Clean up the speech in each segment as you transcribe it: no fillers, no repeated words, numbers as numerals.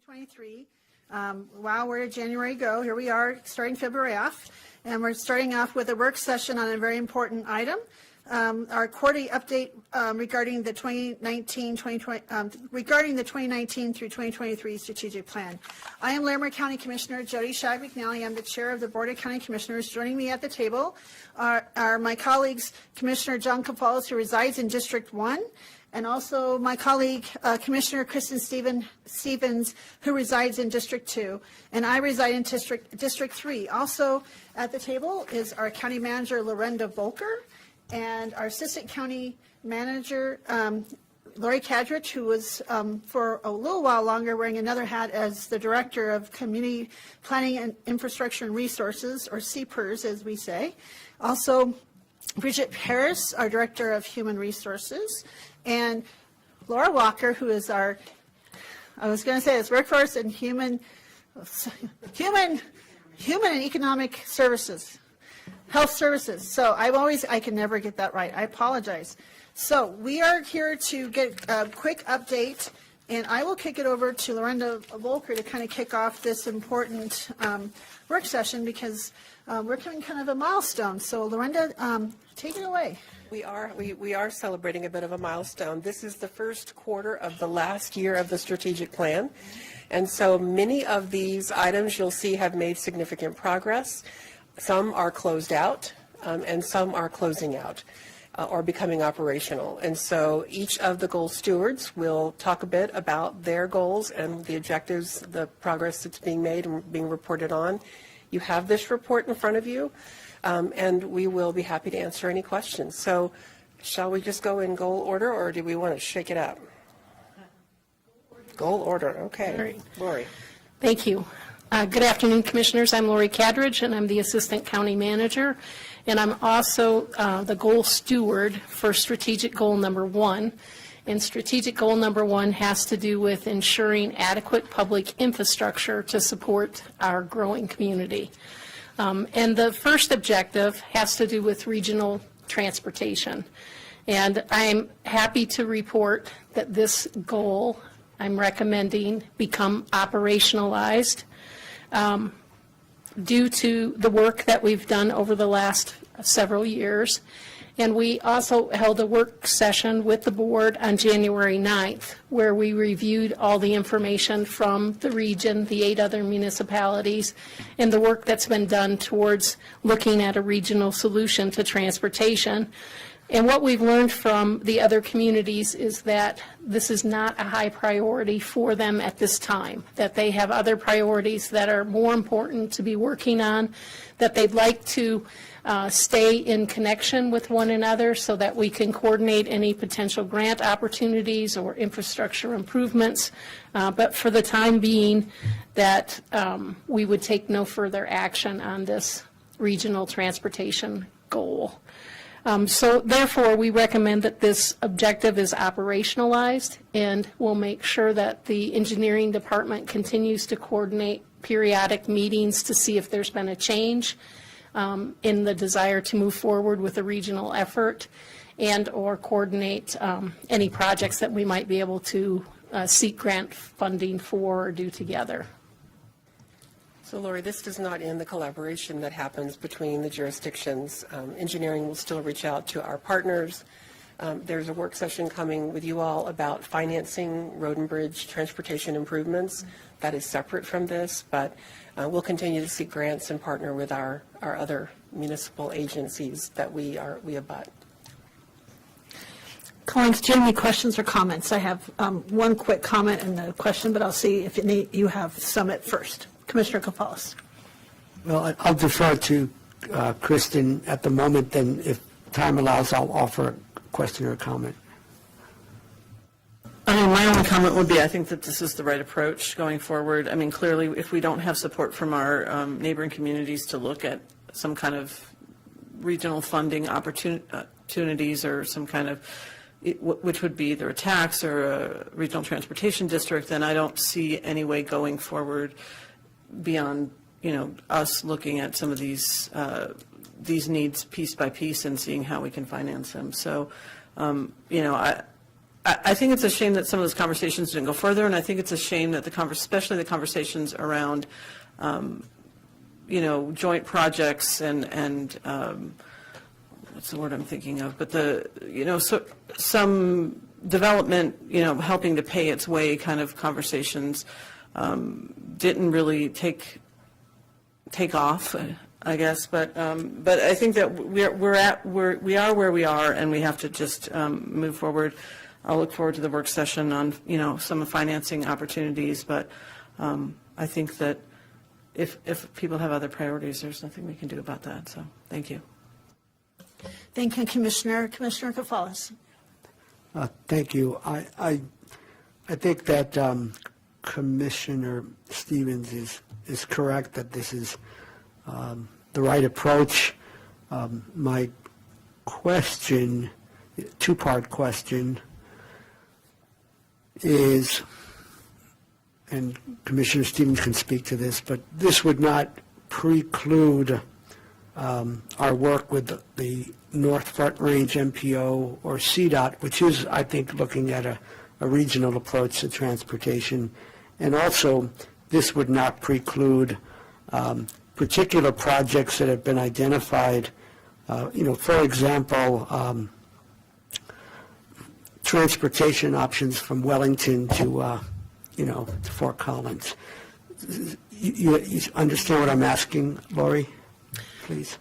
2023. Wow, where did January go? Here we are, starting February off, and we're starting off with a work session on a very important item. Our quarterly update regarding the 2019 through 2023 strategic plan. I am Larimer County Commissioner Jody Shai McNally. I'm the chair of the Board of County Commissioners. Joining me at the table are my colleagues, Commissioner John Cafalas, who resides in District 1, and also my colleague, Commissioner Kristen Stevens, who resides in District 2, and I reside in District 3. Also at the table is our County Manager, Lorenda Volker, and our Assistant County Manager, Lori Kadrich, who was for a little while longer wearing another hat as the Director of Community Planning and Infrastructure and Resources, or CPIRS as we say. Also, Bridget Harris, our Director of Human Resources, and Laura Walker, who is our, Workforce and Human and Economic Services. Health Services. So I can never get that right. I apologize. So we are here to get a quick update, and I will kick it over to Lorenda Volker to kind of kick off this important work session because we're coming kind of a milestone. So Lorenda, take it away. We are celebrating a bit of a milestone. This is the first quarter of the last year of the strategic plan. And so many of these items you'll see have made significant progress. Some are closed out, and some are closing out or becoming operational. And so each of the goal stewards will talk a bit about their goals and the objectives, the progress that's being made and being reported on. You have this report in front of you, and we will be happy to answer any questions. So shall we just go in goal order, or do we want to shake it up? Goal order, okay. Right. Lori. Thank you. Good afternoon, Commissioners. I'm Lori Kadrich, and I'm the Assistant County Manager, and I'm also the goal steward for strategic goal number 1. And strategic goal number 1 has to do with ensuring adequate public infrastructure to support our growing community. And the first objective has to do with regional transportation. And I'm happy to report that this goal I'm recommending become operationalized due to the work that we've done over the last several years. And we also held a work session with the board on January 9th, where we reviewed all the information from the region, the 8 other municipalities, and the work that's been done towards looking at a regional solution to transportation. And what we've learned from the other communities is that this is not a high priority for them at this time, that they have other priorities that are more important to be working on, that they'd like to stay in connection with one another so that we can coordinate any potential grant opportunities or infrastructure improvements. But for the time being, that we would take no further action on this regional transportation goal. So therefore, we recommend that this objective is operationalized, and we'll make sure that the engineering department continues to coordinate periodic meetings to see if there's been a change in the desire to move forward with a regional effort, and or coordinate any projects that we might be able to seek grant funding for or do together. So, Lori, this does not end the collaboration that happens between the jurisdictions. Engineering will still reach out to our partners. There's a work session coming with you all about financing road and bridge transportation improvements. That is separate from this, but we'll continue to seek grants and partner with our other municipal agencies that we abut. Colleagues, do you have any questions or comments? I have one quick comment and a question, but I'll see if you have some at first. Commissioner Cafalas. Well, I'll defer to Kristen at the moment, then if time allows, I'll offer a question or a comment. My only comment would be I think that this is the right approach going forward. I mean, clearly, if we don't have support from our neighboring communities to look at some kind of regional funding opportunities or some kind of, which would be either a tax or a regional transportation district, then I don't see any way going forward beyond, us looking at some of these needs piece by piece and seeing how we can finance them. So, I think it's a shame that some of those conversations didn't go further, and I think it's a shame that especially the conversations around, joint projects and what's the word I'm thinking of? But some development, helping to pay its way kind of conversations didn't really take off, I guess. But I think that we are where we are, and we have to just move forward. I'll look forward to the work session on, some financing opportunities, but I think that if people have other priorities, there's nothing we can do about that, so thank you. Thank you, Commissioner. Commissioner Kafalis. Thank you. I think that Commissioner Stevens is correct that this is the right approach. My question, two-part question, is, and Commissioner Stevens can speak to this, but this would not preclude our work with the North Front Range MPO or CDOT, which is, I think, looking at a regional approach to transportation. And also, this would not preclude particular projects that have been identified, for example, transportation options from Wellington to, to Fort Collins. You understand what I'm asking, Lori? Please.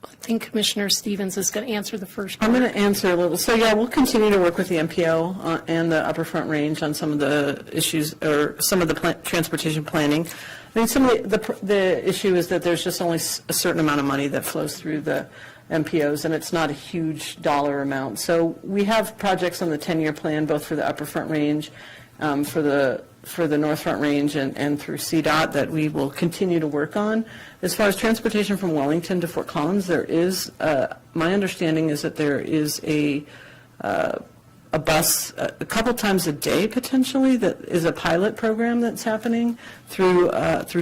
I think Commissioner Stevens is going to answer the first part. I'm going to answer a little. So, yeah, we'll continue to work with the MPO and the Upper Front Range on some of the issues or some of the transportation planning. I mean, some of the issue is that there's just only a certain amount of money that flows through the MPOs, and it's not a huge dollar amount. So we have projects on the 10-year plan, both for the Upper Front Range, for the North Front Range, and through CDOT that we will continue to work on. As far as transportation from Wellington to Fort Collins, there is, my understanding is that there is a bus a couple times a day potentially that is a pilot program that's happening through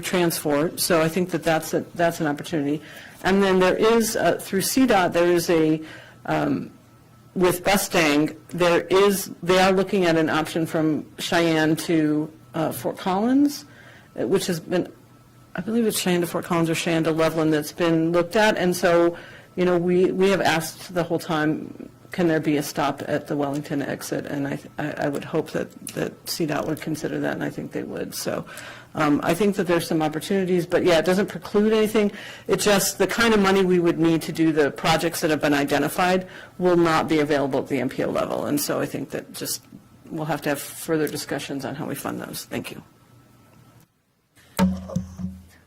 Transport. So I think that that's an opportunity. And then there is, through CDOT, there is with Bustang, they are looking at an option from Cheyenne to Fort Collins, which has been, I believe it's Cheyenne to Fort Collins or Cheyenne to Loveland that's been looked at. And so, we have asked the whole time, can there be a stop at the Wellington exit? And I would hope that CDOT would consider that, and I think they would. So I think that there's some opportunities, but yeah, it doesn't preclude anything. It's just the kind of money we would need to do the projects that have been identified will not be available at the MPO level. And so I think that just we'll have to have further discussions on how we fund those. Thank you.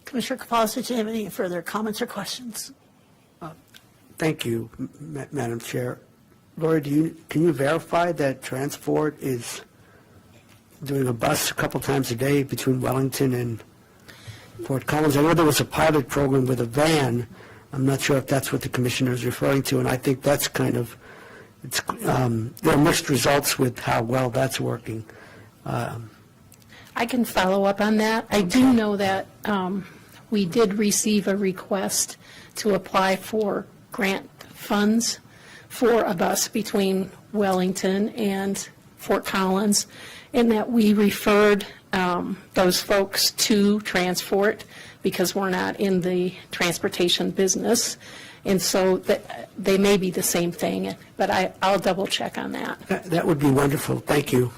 Commissioner Kafalis, did you have any further comments or questions? Thank you, Madam Chair. Lori, can you verify that Transport is doing a bus a couple times a day between Wellington and Fort Collins? I know there was a pilot program with a van. I'm not sure if that's what the commissioner is referring to, and I think that's kind of, there are mixed results with how well that's working. I can follow up on that. I do know that we did receive a request to apply for grant funds for a bus between Wellington and Fort Collins, and that we referred those folks to Transport because we're not in the transportation business. And so they may be the same thing, but I'll double check on that. That would be wonderful. Thank you.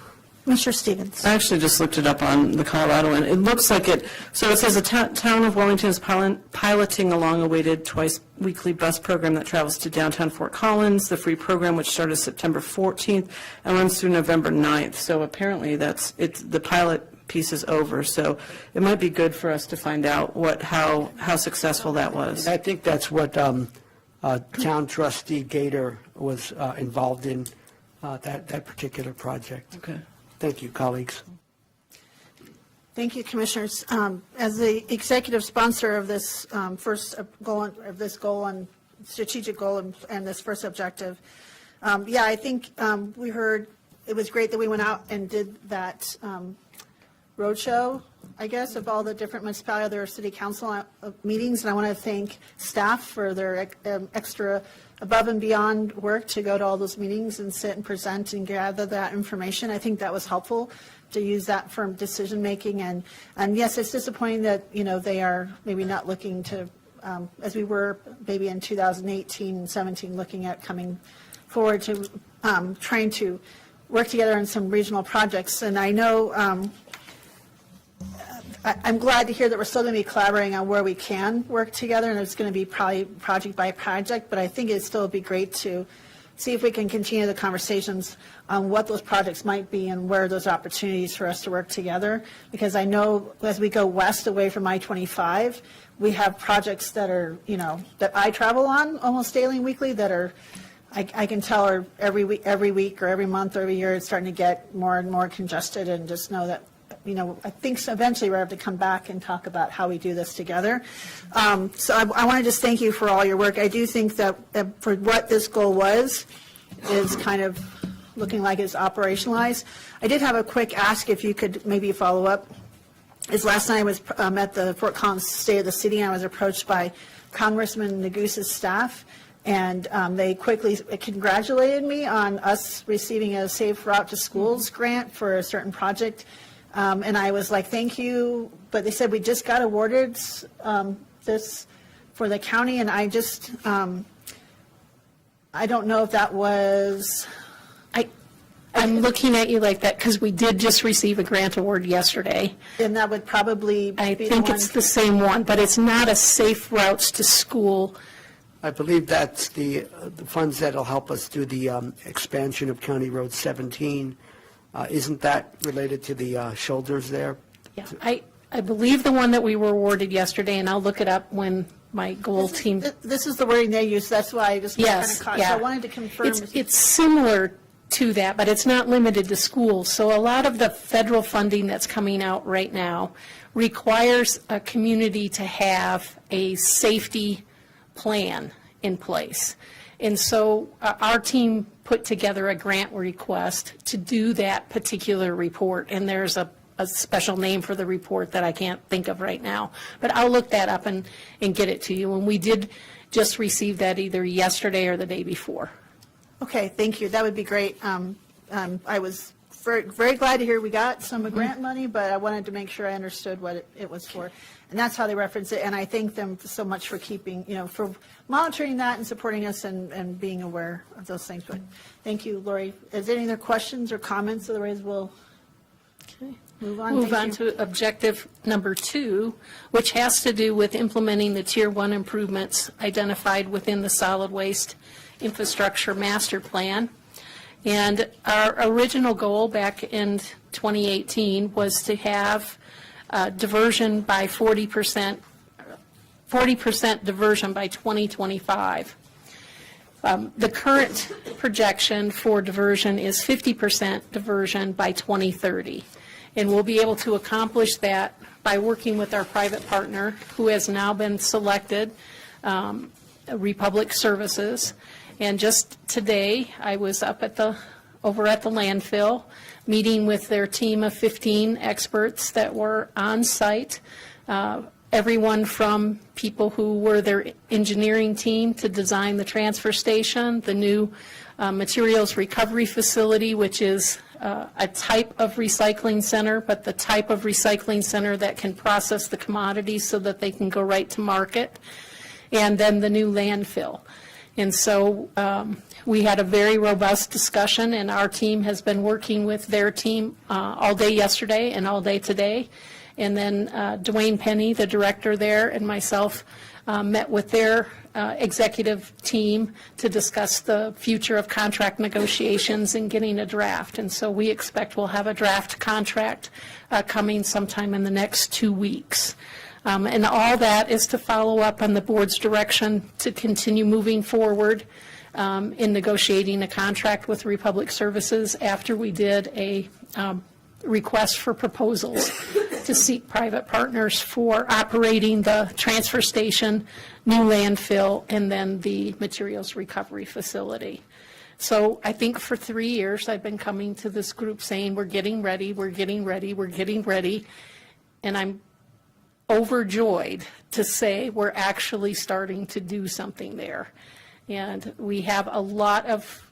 Mr. Stevens. I actually just looked it up on the Colorado, and it looks like it, so it says the town of Wellington is piloting a long-awaited twice-weekly bus program that travels to downtown Fort Collins, the free program, which started September 14th and runs through November 9th. So apparently the pilot piece is over, so it might be good for us to find out how successful that was. I think that's what Town Trustee Gator was involved in, that particular project. Okay. Thank you, colleagues. Thank you, Commissioners. As the executive sponsor of this first goal, strategic goal and this first objective, I think we heard it was great that we went out and did that roadshow I guess, of all the different municipalities, their city council meetings, and I want to thank staff for their extra above and beyond work to go to all those meetings and sit and present and gather that information. I think that was helpful to use that for decision-making. And yes, it's disappointing that, they are maybe not looking to, as we were maybe in 2018 and 17, looking at coming forward to trying to work together on some regional projects. And I know, I'm glad to hear that we're still going to be collaborating on where we can work together, and it's going to be probably project by project, but I think it'd still be great to see if we can continue the conversations on what those projects might be and where those opportunities for us to work together. Because I know as we go west away from I-25, we have projects that are, that I travel on almost daily and weekly that are, I can tell are every week or every month or every year, it's starting to get more and more congested, and just know that, I think eventually we're going to have to come back and talk about how we do this together. So I want to just thank you for all your work. I do think that for what this goal was, is kind of looking like it's operationalized. I did have a quick ask, if you could maybe follow up. Is last night I was at the Fort Collins State of the City, and I was approached by Congressman Negus's staff, and they quickly congratulated me on us receiving a Safe Route to Schools grant for a certain project. And I was like, thank you, but they said we just got awarded this for the county, and I just, I don't know if that was, I'm looking at you like that because we did just receive a grant award yesterday. and that would probably be I the think one. it's the same one, but it's not a Safe Routes to School. I believe that's the funds that'll help us do the expansion of County Road 17. Isn't that related to the shoulders there? Yeah, I believe the one that we were awarded yesterday, and I'll look it up when my goal team. This is the wording they use, that's why I just kind Yes, of caught. yeah. So I wanted to confirm. It's similar to that, but it's not limited to schools. So a lot of the federal funding that's coming out right now requires a community to have a safety plan in place. And so our team put together a grant request to do that particular report, and there's a special name for the report that I can't think of right now. But I'll look that up and get it to you. And we did just receive that either yesterday or the day before. Okay, thank you. That would be great. I was very, very glad to hear we got some grant money, but I wanted to make sure I understood what it was for. And that's how they reference it. And I thank them so much for keeping, for monitoring that and supporting us and being aware of those things. But thank you, Lori. Is there any other questions or comments? Otherwise, we'll move on. Move Thank on you. to objective number 2, which has to do with implementing the Tier 1 improvements identified within the solid waste infrastructure master plan. And our original goal back in 2018 was to have diversion by 40% diversion by 2025. The current projection for diversion is 50% diversion by 2030. And we'll be able to accomplish that by working with our private partner, who has now been selected, Republic Services. And just today, I was over at the landfill, meeting with their team of 15 experts that were on site, everyone from people who were their engineering team to design the transfer station, the new materials recovery facility, which is a type of recycling center, but the type of recycling center that can process the commodities so that they can go right to market, and then the new landfill. And so we had a very robust discussion, and our team has been working with their team all day yesterday and all day today. And then Dwayne Penny, the director there, and myself met with their executive team to discuss the future of contract negotiations and getting a draft. And so we expect we'll have a draft contract coming sometime in the next 2 weeks. And all that is to follow up on the board's direction to continue moving forward in negotiating a contract with Republic Services after we did a request for proposals to seek private partners for operating the transfer station, new landfill, and then the materials recovery facility. So I think for 3 years I've been coming to this group saying, we're getting ready, we're getting ready, we're getting ready. And I'm overjoyed to say we're actually starting to do something there. And we have a lot of,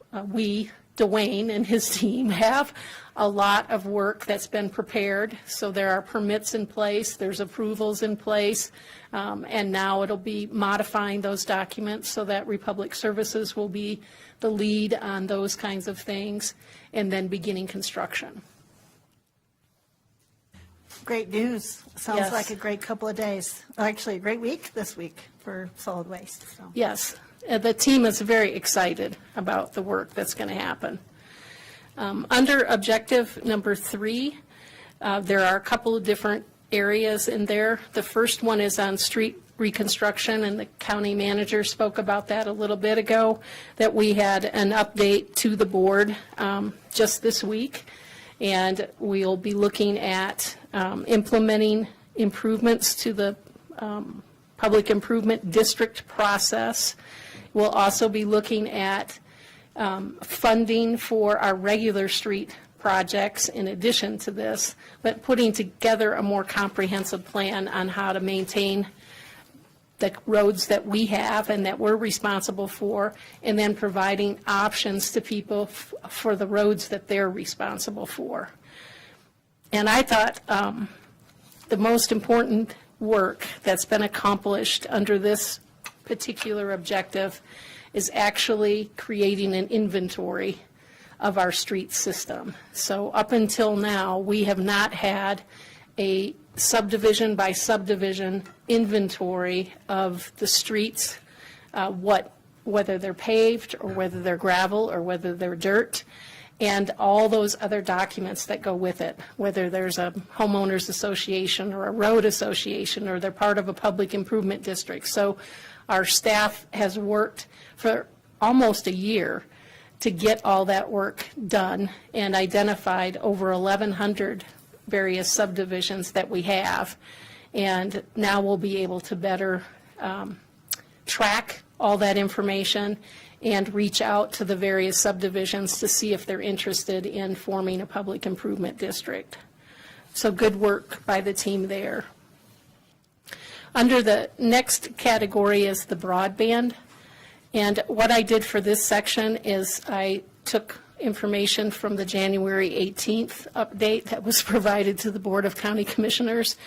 Dwayne and his team have a lot of work that's been prepared. So there are permits in place, there's approvals in place, and now it'll be modifying those documents so that Republic Services will be the lead on those kinds of things, and then beginning construction. Great news. Sounds Yes. like a great couple of days. Actually, a great week this week for solid waste. So. Yes, the team is very excited about the work that's going to happen. Under objective number 3, there are a couple of different areas in there. The first one is on street reconstruction, and the county manager spoke about that a little bit ago, that we had an update to the board just this week, and we'll be looking at implementing improvements to the public improvement district process. We'll also be looking at funding for our regular street projects in addition to this, but putting together a more comprehensive plan on how to maintain the roads that we have and that we're responsible for, and then providing options to people for the roads that they're responsible for. And I thought the most important work that's been accomplished under this particular objective is actually creating an inventory of our street system. So up until now, we have not had a subdivision by subdivision inventory of the streets, whether they're paved or whether they're gravel or whether they're dirt, and all those other documents that go with it, whether there's a homeowners association or a road association or they're part of a public improvement district. So our staff has worked for almost a year to get all that work done and identified over 1,100 various subdivisions that we have. And now we'll be able to better track all that information and reach out to the various subdivisions to see if they're interested in forming a public improvement district. So good work by the team there. Under the next category is the broadband. And what I did for this section is I took information from the January 18th update that was provided to the Board of County Commissioners,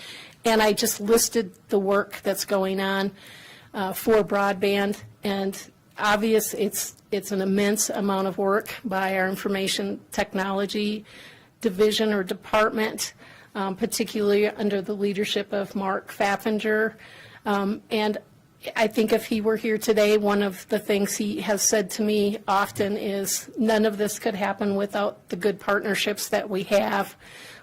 and I just listed the work that's going on for broadband. And obvious, it's an immense amount of work by our information technology division or department, particularly under the leadership of Mark Faffinger. And I think if he were here today, one of the things he has said to me often is none of this could happen without the good partnerships that we have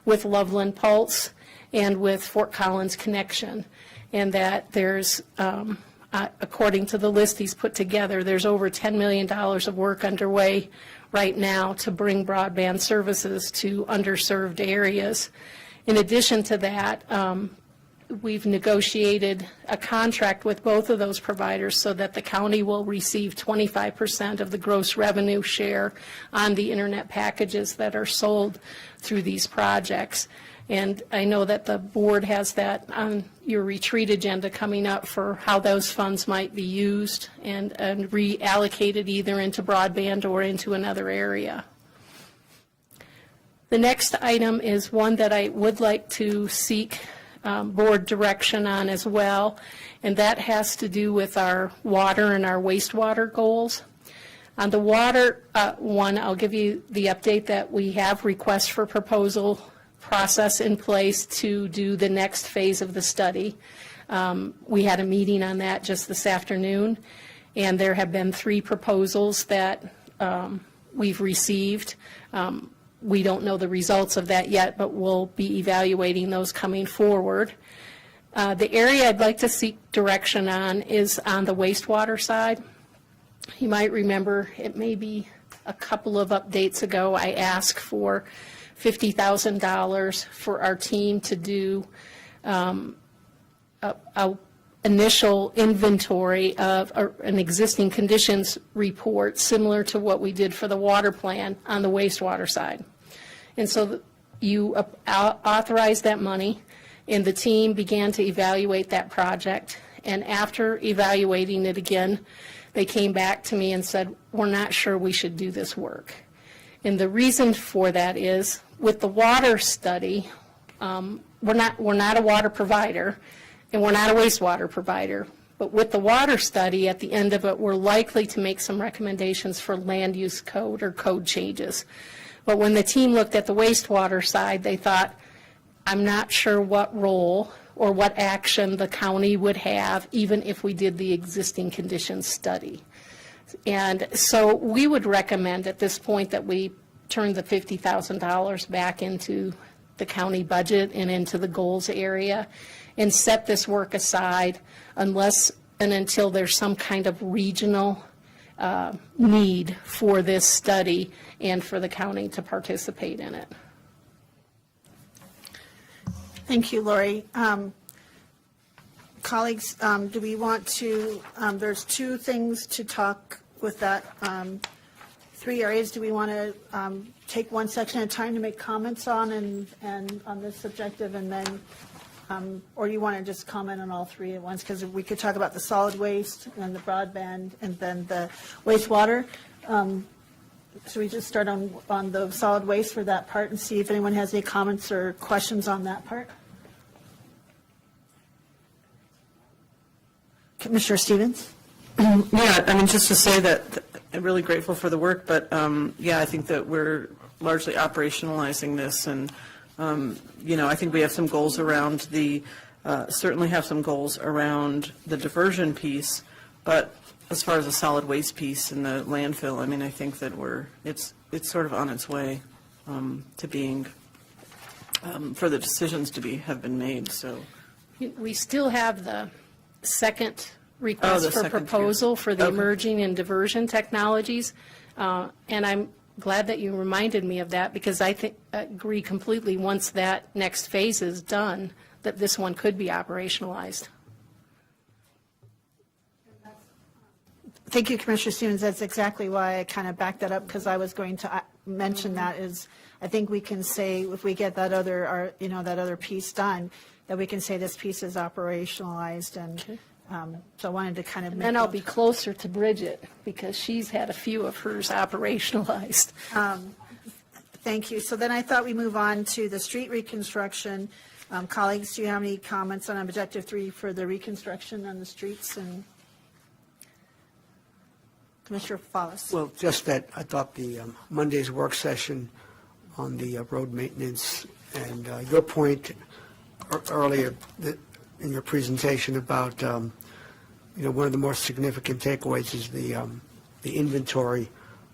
with Loveland Pulse and with Fort Collins Connection, and that there's, according to the list he's put together, there's over $10 million of work underway right now to bring broadband services to underserved areas. In addition to that, we've negotiated a contract with both of those providers so that the county will receive 25% of the gross revenue share on the internet packages that are sold through these projects. And I know that the board has that on your retreat agenda coming up for how those funds might be used and reallocated either into broadband or into another area. The next item is one that I would like to seek board direction on as well, and that has to do with our water and our wastewater goals. On the water one, I'll give you the update that we have requests for proposal process in place to do the next phase of the study. We had a meeting on that just this afternoon, and there have been 3 proposals that we've received. We don't know the results of that yet, but we'll be evaluating those coming forward. The area I'd like to seek direction on is on the wastewater side. You might remember, it may be a couple of updates ago, I asked for $50,000 for our team to do a initial inventory of an existing conditions report similar to what we did for the water plan on the wastewater side. And so you authorize that money, And the team began to evaluate that project. And after evaluating it again, they came back to me and said, we're not sure we should do this work. And the reason for that is, with the water study, we're not a water provider, and we're not a wastewater provider. But with the water study, at the end of it, we're likely to make some recommendations for land use code or code changes. But when the team looked at the wastewater side, they thought, I'm not sure what role or what action the county would have, even if we did the existing conditions study. And so we would recommend at this point that we turn the $50,000 back into the county budget and into the goals area and set this work aside unless and until there's some kind of regional need for this study and for the county to participate in it. Thank you, Lori. Colleagues, do we want to, there's two things to talk with that, 3 areas. Do we want to take one section at a time to make comments on and on this subjective, and then, or do you want to just comment on all 3 at once? Because we could talk about the solid waste and the broadband and then the wastewater. Should we just start on the solid waste for that part and see if anyone has any comments or questions on that part? Commissioner Stevens? Yeah, I mean, just to say that I'm really grateful for the work, but yeah, I think that we're largely operationalizing this, and I think we have some goals around certainly have some goals around the diversion piece, but as far as the solid waste piece and the landfill, I mean, I think that it's sort of on its way to being, for the decisions to have been made, so. We still have the second request for second proposal for the Okay. emerging and diversion technologies. And I'm glad that you reminded me of that, because I agree completely, once that next phase is done, that this one could be operationalized. Thank you, Commissioner Stevens. That's exactly why I kind of backed that up, because I was going to mention that is, I think we can say, if we get that other, that other piece done, that we can say this piece is operationalized, and so I wanted to kind of make. Then I'll be closer to Bridget, because she's had a few of hers operationalized. Thank you. So then I thought we move on to the street reconstruction. Colleagues, do you have any comments on Objective 3 for the reconstruction on the streets? And Commissioner Fallis? Well, just that I thought the Monday's work session on the road maintenance and your point earlier in your presentation about, one of the more significant takeaways is the inventory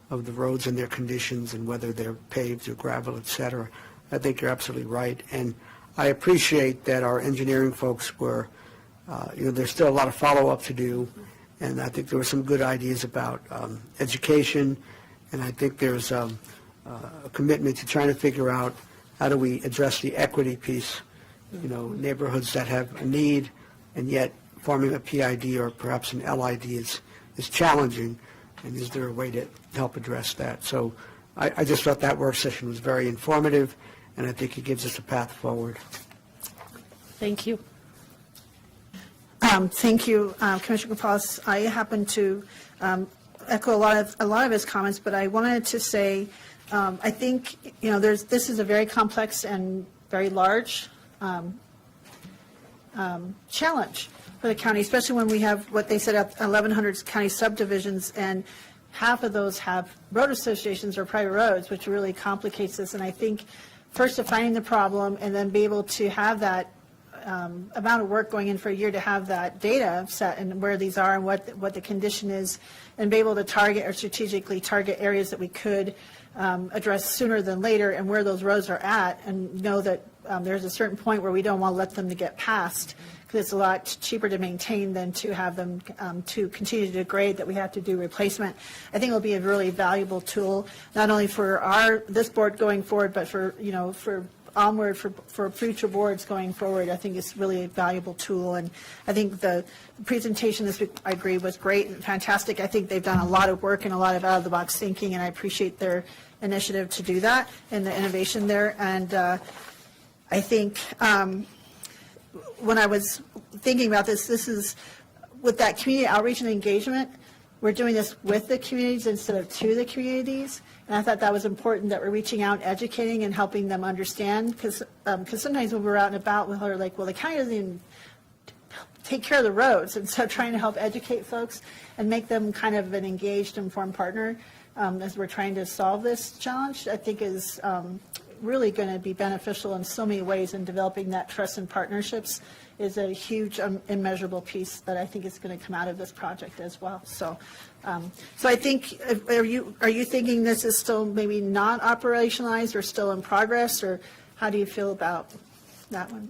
of the roads and their conditions and whether they're paved or gravel, et cetera. I think you're absolutely right. And I appreciate that our engineering folks were, there's still a lot of follow-up to do. And I think there were some good ideas about education. And I think there's a commitment to trying to figure out how do we address the equity piece, neighborhoods that have a need, and yet forming a PID or perhaps an LID is challenging. And is there a way to help address that? So I just thought that work session was very informative, and I think it gives us a path forward. Thank you. Thank you, Commissioner Gonzalez. I happen to echo a lot of his comments, but I wanted to say, I think this is a very complex and very large challenge for the county, especially when we have what they said 1,100 county subdivisions, and half of those have road associations or private roads, which really complicates this. And I think first defining the problem, and then be able to have that amount of work going in for a year to have that data set and where these are and what the condition is, and be able to target or strategically target areas that we could address sooner than later, and where those roads are at, and know that there's a certain point where we don't want to let them to get past, because it's a lot cheaper to maintain than to have them to continue to degrade, that we have to do replacement. I think it'll be a really valuable tool, not only for this board going forward, but for onward for future boards going forward. I think it's really a valuable tool, and I think the presentation this week, I agree, was great and fantastic. I think they've done a lot of work and a lot of out-of-the-box thinking, and I appreciate their initiative to do that and the innovation there. And I think when I was thinking about this is with that community outreach and engagement, we're doing this with the communities instead of to the communities. And I thought that was important, that we're reaching out, educating and helping them understand, because sometimes when we're out and about, we're like, well, the county doesn't even take care of the roads. And so trying to help educate folks and make them kind of an engaged, informed partner as we're trying to solve this challenge, I think is really going to be beneficial in so many ways, and developing that trust and partnerships is a huge immeasurable piece that I think is going to come out of this project as well. So I think, are you thinking this is still maybe not operationalized or still in progress, or how do you feel about that one?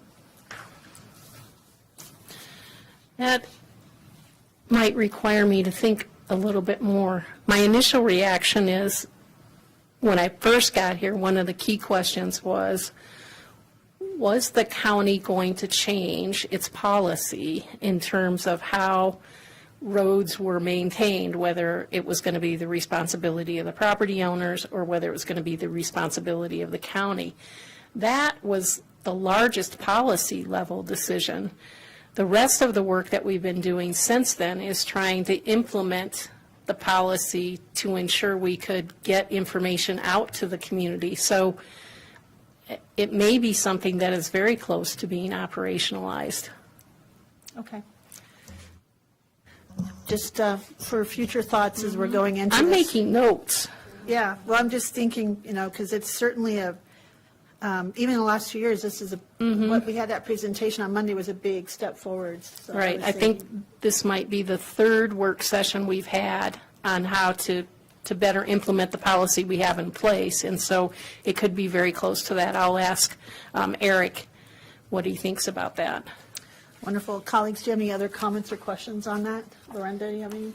That might require me to think a little bit more. My initial reaction is, when I first got here, one of the key questions was the county going to change its policy in terms of how roads were maintained, whether it was going to be the responsibility of the property owners or whether it was going to be the responsibility of the county. That was the largest policy level decision. The rest of the work that we've been doing since then is trying to implement the policy to ensure we could get information out to the community. So it may be something that is very close to being operationalized. Okay. Just for future thoughts as we're going into this. I'm making notes. Yeah, well, I'm just thinking, because it's certainly even in the last 2 years, this is what we had, that presentation on Monday was a big step forward. So Right. was I think this might be the third work session we've had on how to better implement the policy we have in place. And so it could be very close to that. I'll ask Eric what he thinks about that. Wonderful. Colleagues, do you have any other comments or questions on that? Lorenda, do you have any?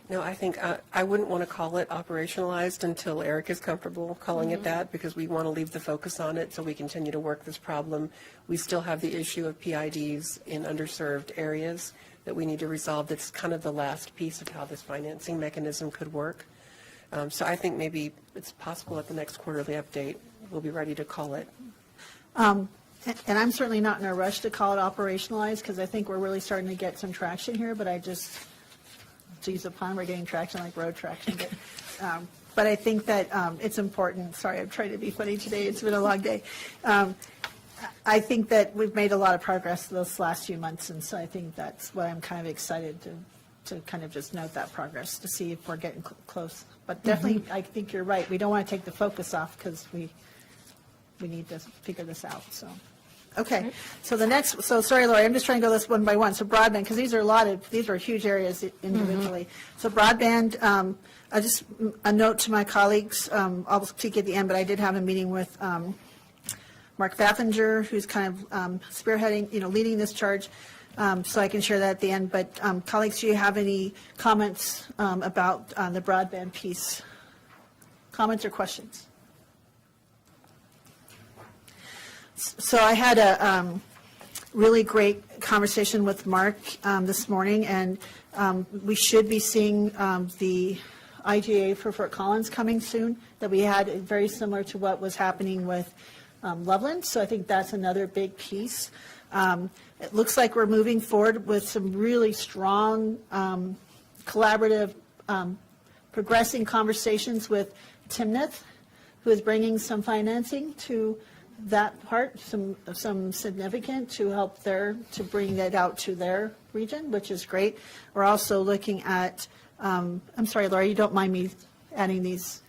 No, I think I wouldn't want to call it operationalized until Eric is comfortable calling it that, because we want to leave the focus on it so we continue to work this problem. We still have the issue of PIDs in underserved areas that we need to resolve. That's kind of the last piece of how this financing mechanism could work. So I think maybe it's possible at the next quarterly update, we'll be ready to call it. And I'm certainly not in a rush to call it operationalized, because I think we're really starting to get some traction here, but I just, to use a pun, we're getting traction like road traction. But I think that it's important. Sorry, I'm trying to be funny today. It's been a long day. I think that we've made a lot of progress this last few months, and so I think that's why I'm kind of excited to kind of just note that progress, to see if we're getting close. But definitely, I think you're right. We don't want to take the focus off, because we need to figure this out, so. Okay, so the next, so sorry, Lori, I'm just trying to go this one by one. So broadband, because these are huge areas individually. So broadband, just a note to my colleagues, I'll speak at the end, but I did have a meeting with Mark Faffinger, who's kind of spearheading, leading this charge, so I can share that at the end. But colleagues, do you have any comments about the broadband piece? Comments or questions? So I had a really great conversation with Mark this morning, and we should be seeing the IGA for Fort Collins coming soon, that we had very similar to what was happening with Loveland. So I think that's another big piece. It looks like we're moving forward with some really strong collaborative progressing conversations with Timnath, who is bringing some financing to that part, some significant, to help to bring that out to their region, which is great. We're also looking at, I'm sorry, Laura, you don't mind me adding these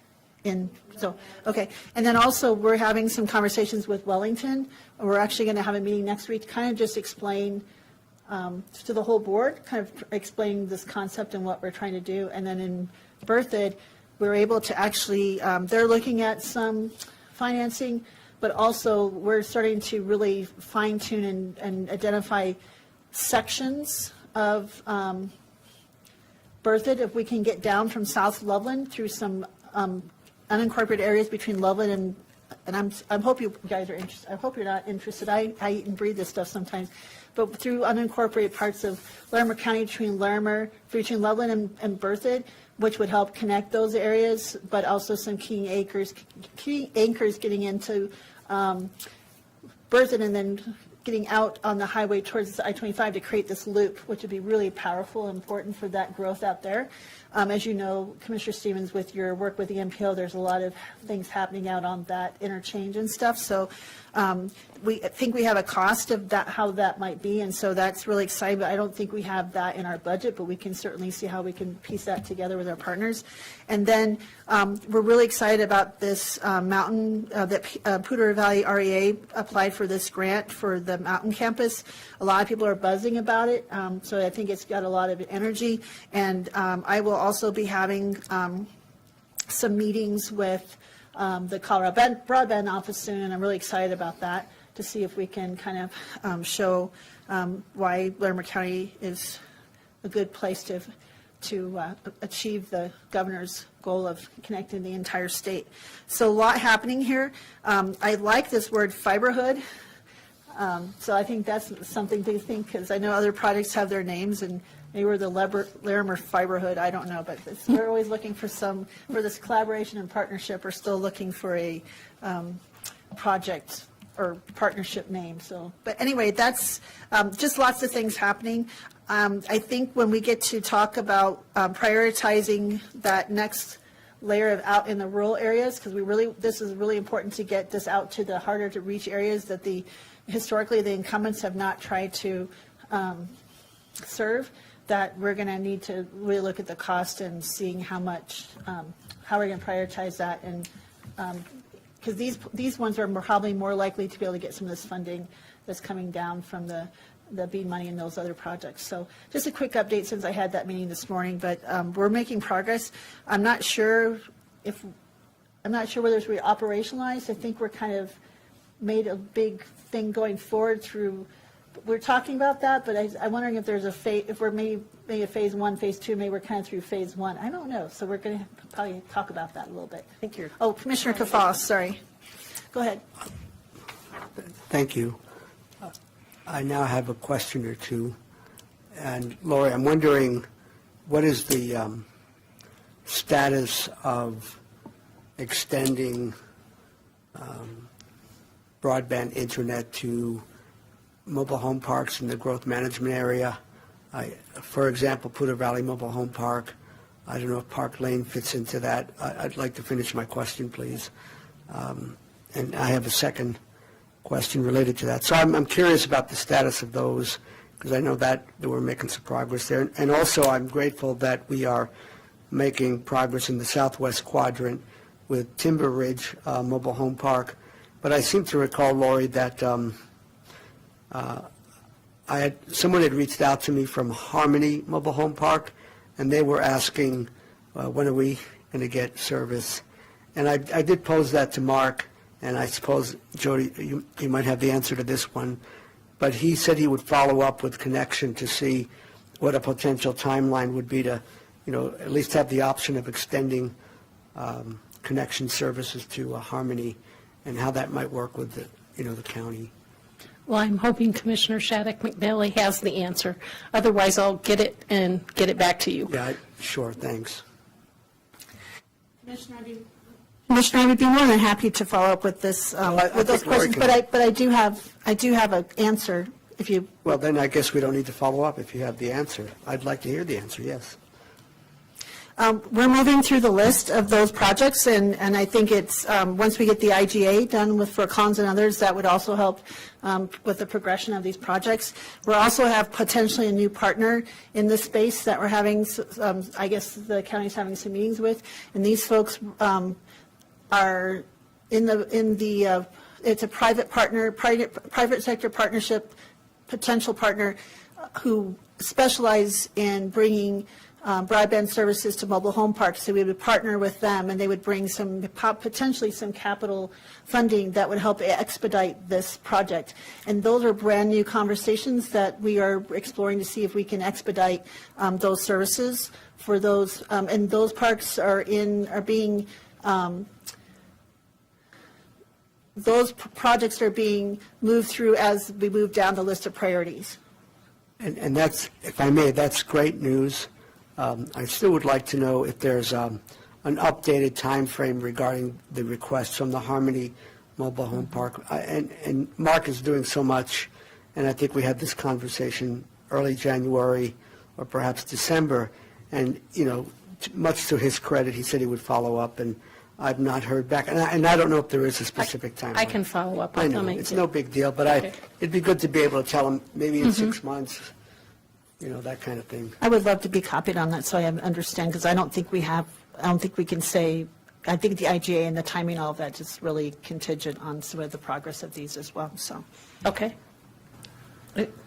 in, so, okay. And then also, we're having some conversations with Wellington. We're actually going to have a meeting next week to kind of just explain to the whole board, kind of explain this concept and what we're trying to do. And then in Berthoud, we're able to actually, they're looking at some financing, but also we're starting to really fine tune and identify sections of Berthoud, if we can get down from South Loveland through some unincorporated areas between Loveland and I hope you guys are interested. I hope you're not interested. I eat and breathe this stuff sometimes. But through unincorporated parts of Larimer County, between Loveland and Berthoud, which would help connect those areas, but also some key anchors getting into Berthoud and then getting out on the highway towards I-25 to create this loop, which would be really powerful and important for that growth out there. As you know, Commissioner Stevens, with your work with the MPO, there's a lot of things happening out on that interchange and stuff. So we think we have a cost of that, how that might be, and so that's really exciting. But I don't think we have that in our budget, but we can certainly see how we can piece that together with our partners. And then we're really excited about this mountain, that Poudre Valley REA applied for this grant for the mountain campus. A lot of people are buzzing about it, so I think it's got a lot of energy. And I will also be having some meetings with the Colorado Broadband Office soon, and I'm really excited about that, to see if we can kind of show why Larimer County is a good place to achieve the governor's goal of connecting the entire state. So a lot happening here. I like this word fiberhood. So I think that's something to think, because I know other projects have their names, and maybe we're the Larimer Fiberhood, I don't know, but we're always looking for this collaboration and partnership. We're still looking for a project or partnership name. So, but anyway, that's just lots of things happening. I think when we get to talk about prioritizing that next layer of out in the rural areas, because this is really important to get this out to the harder to reach areas that historically the incumbents have not tried to serve, that we're going to need to really look at the cost and seeing how we're going to prioritize that. And because these ones are probably more likely to be able to get some of this funding that's coming down from the BEAD money and those other projects. So just a quick update since I had that meeting this morning, but we're making progress. I'm not sure whether it's really operationalized. I think we're kind of made a big thing going forward through. We're talking about that, but I'm wondering if there's if we're maybe a phase 1, phase 2, maybe we're kind of through phase 1. I don't know. So we're going to probably talk about that a little bit. Thank you. Oh, Commissioner Kafal, sorry. Go ahead. Thank you. I now have a question or two. And Lori, I'm wondering, what is the status of extending broadband internet to mobile home parks in the growth management area? For example, Poudre Valley Mobile Home Park. I don't know if Park Lane fits into that. I'd like to finish my question, please. And I have a second question related to that. So I'm curious about the status of those, because I know that we're making some progress there. And also, I'm grateful that we are making progress in the southwest quadrant with Timber Ridge Mobile Home Park. But I seem to recall, Lori, that someone had reached out to me from Harmony Mobile Home Park, and they were asking, when are we going to get service? And I did pose that to Mark, and I suppose, Jody, you might have the answer to this one. But he said he would follow up with Connection to see what a potential timeline would be to, at least have the option of extending Connection services to Harmony, and how that might work with the county. Well, I'm hoping Commissioner Shattuck McNally has the answer. Otherwise, I'll get it and get it back to you. Yeah, sure, thanks. Commissioner, I would be more than happy to follow up with this, with those questions, but I do have an answer if you. Well, then I guess we don't need to follow up if you have the answer. I'd like to hear the answer, yes. We're moving through the list of those projects, and I think it's, once we get the IGA done for Collins and others, that would also help with the progression of these projects. We also have potentially a new partner in this space that we're having, I guess the county's having some meetings with, and these folks are it's a private partner, private sector partnership, potential partner who specialize in bringing broadband services to mobile home parks. So we would partner with them, and they would bring potentially some capital funding that would help expedite this project. And those are brand new conversations that we are exploring to see if we can expedite those services for those. And those parks those projects are being moved through as we move down the list of priorities. And that's, if I may, that's great news. I still would like to know if there's an updated time frame regarding the request from the Harmony Mobile Home Park. And Mark is doing so much and I think we had this conversation early January or perhaps December, and, much to his credit, he said he would follow up, and I've not heard back. And I don't know if there is a specific timeline. I can follow up I with know, them. it's no big deal, but Okay. it'd be good to be able to tell him, maybe in 6 months, that kind of thing. I would love to be copied on that so I understand, because I don't think we can say, I think the IGA and the timing, all of that is really contingent on some of the progress of these as well, so. Okay.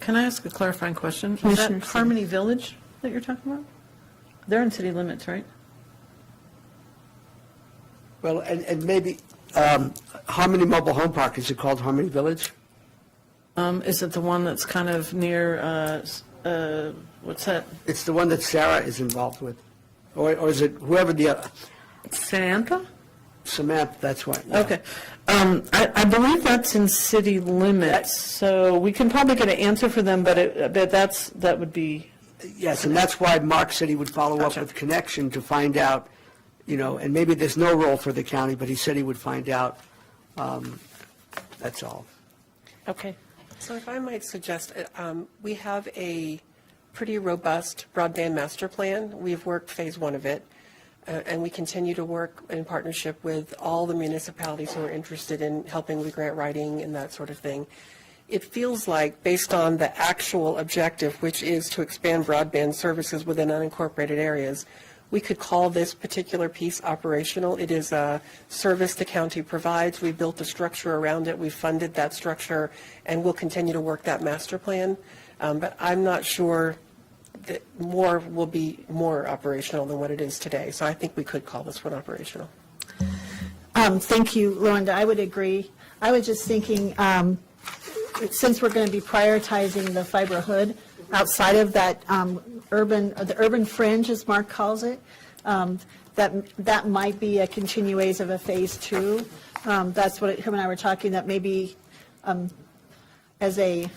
Can I ask a clarifying question? Is Commissioner that Sim. Harmony Village that you're talking about? They're in city limits, right? Well, and maybe, Harmony Mobile Home Park, is it called Harmony Village? Is it the one that's kind of near, what's that? It's the one that Sarah is involved with, or is it whoever Samantha? Samantha, that's why. yeah. Okay. I believe that's in city limits, so we can probably get an answer for them, but that would be, Yes, and that's why Mark said he would follow up Gotcha. with Connection to find out, and maybe there's no role for the county, but he said he would find out. That's all. Okay. So if I might suggest, we have a pretty robust broadband master plan. We've worked phase 1 of it, and we continue to work in partnership with all the municipalities who are interested in helping with grant writing and that sort of thing. It feels like, based on the actual objective, which is to expand broadband services within unincorporated areas, we could call this particular piece operational. It is a service the county provides. We built a structure around it. We funded that structure, and we'll continue to work that master plan. But I'm not sure that more will be more operational than what it is today. So I think we could call this one operational. Thank you, Lorinda. I would agree. I was just thinking, since we're going to be prioritizing the fiber hood outside of that the urban fringe, as Mark calls it, that might be a continuation of a phase 2. That's what him and I were talking, that maybe as a,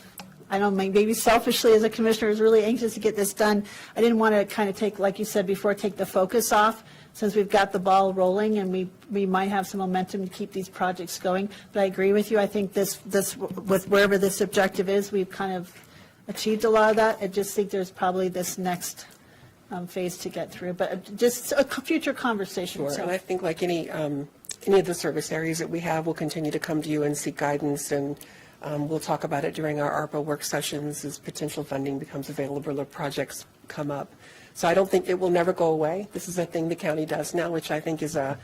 I don't know, maybe selfishly as a commissioner is really anxious to get this done. I didn't want to kind of take, like you said before, take the focus off, since we've got the ball rolling and we might have some momentum to keep these projects going. But I agree with you. I think this with wherever this objective is, we've kind of achieved a lot of that. I just think there's probably this next phase to get through, but just a future conversation. Sure. So- And I think like any of the service areas that we have, we'll continue to come to you and seek guidance, and we'll talk about it during our ARPA work sessions as potential funding becomes available or projects come up. So I don't think it will never go away. This is a thing the county does now, which I think is a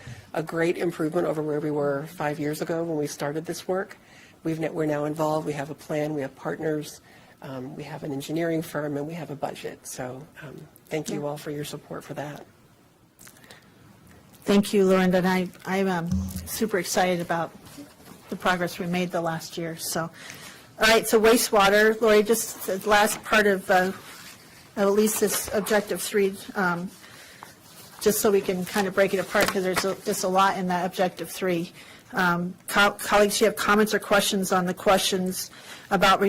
great improvement over where we were 5 years ago when we started this work. We're now involved. We have a plan. We have partners. We have an engineering firm, and we have a budget. So thank you all for your support for that. Thank you, Lorinda, and I'm super excited about the progress we made the last year. So, all right, so wastewater, Lori, just the last part of at least this objective 3, just so we can kind of break it apart, because there's just a lot in that objective 3. Colleagues, do you have comments or questions on the questions about the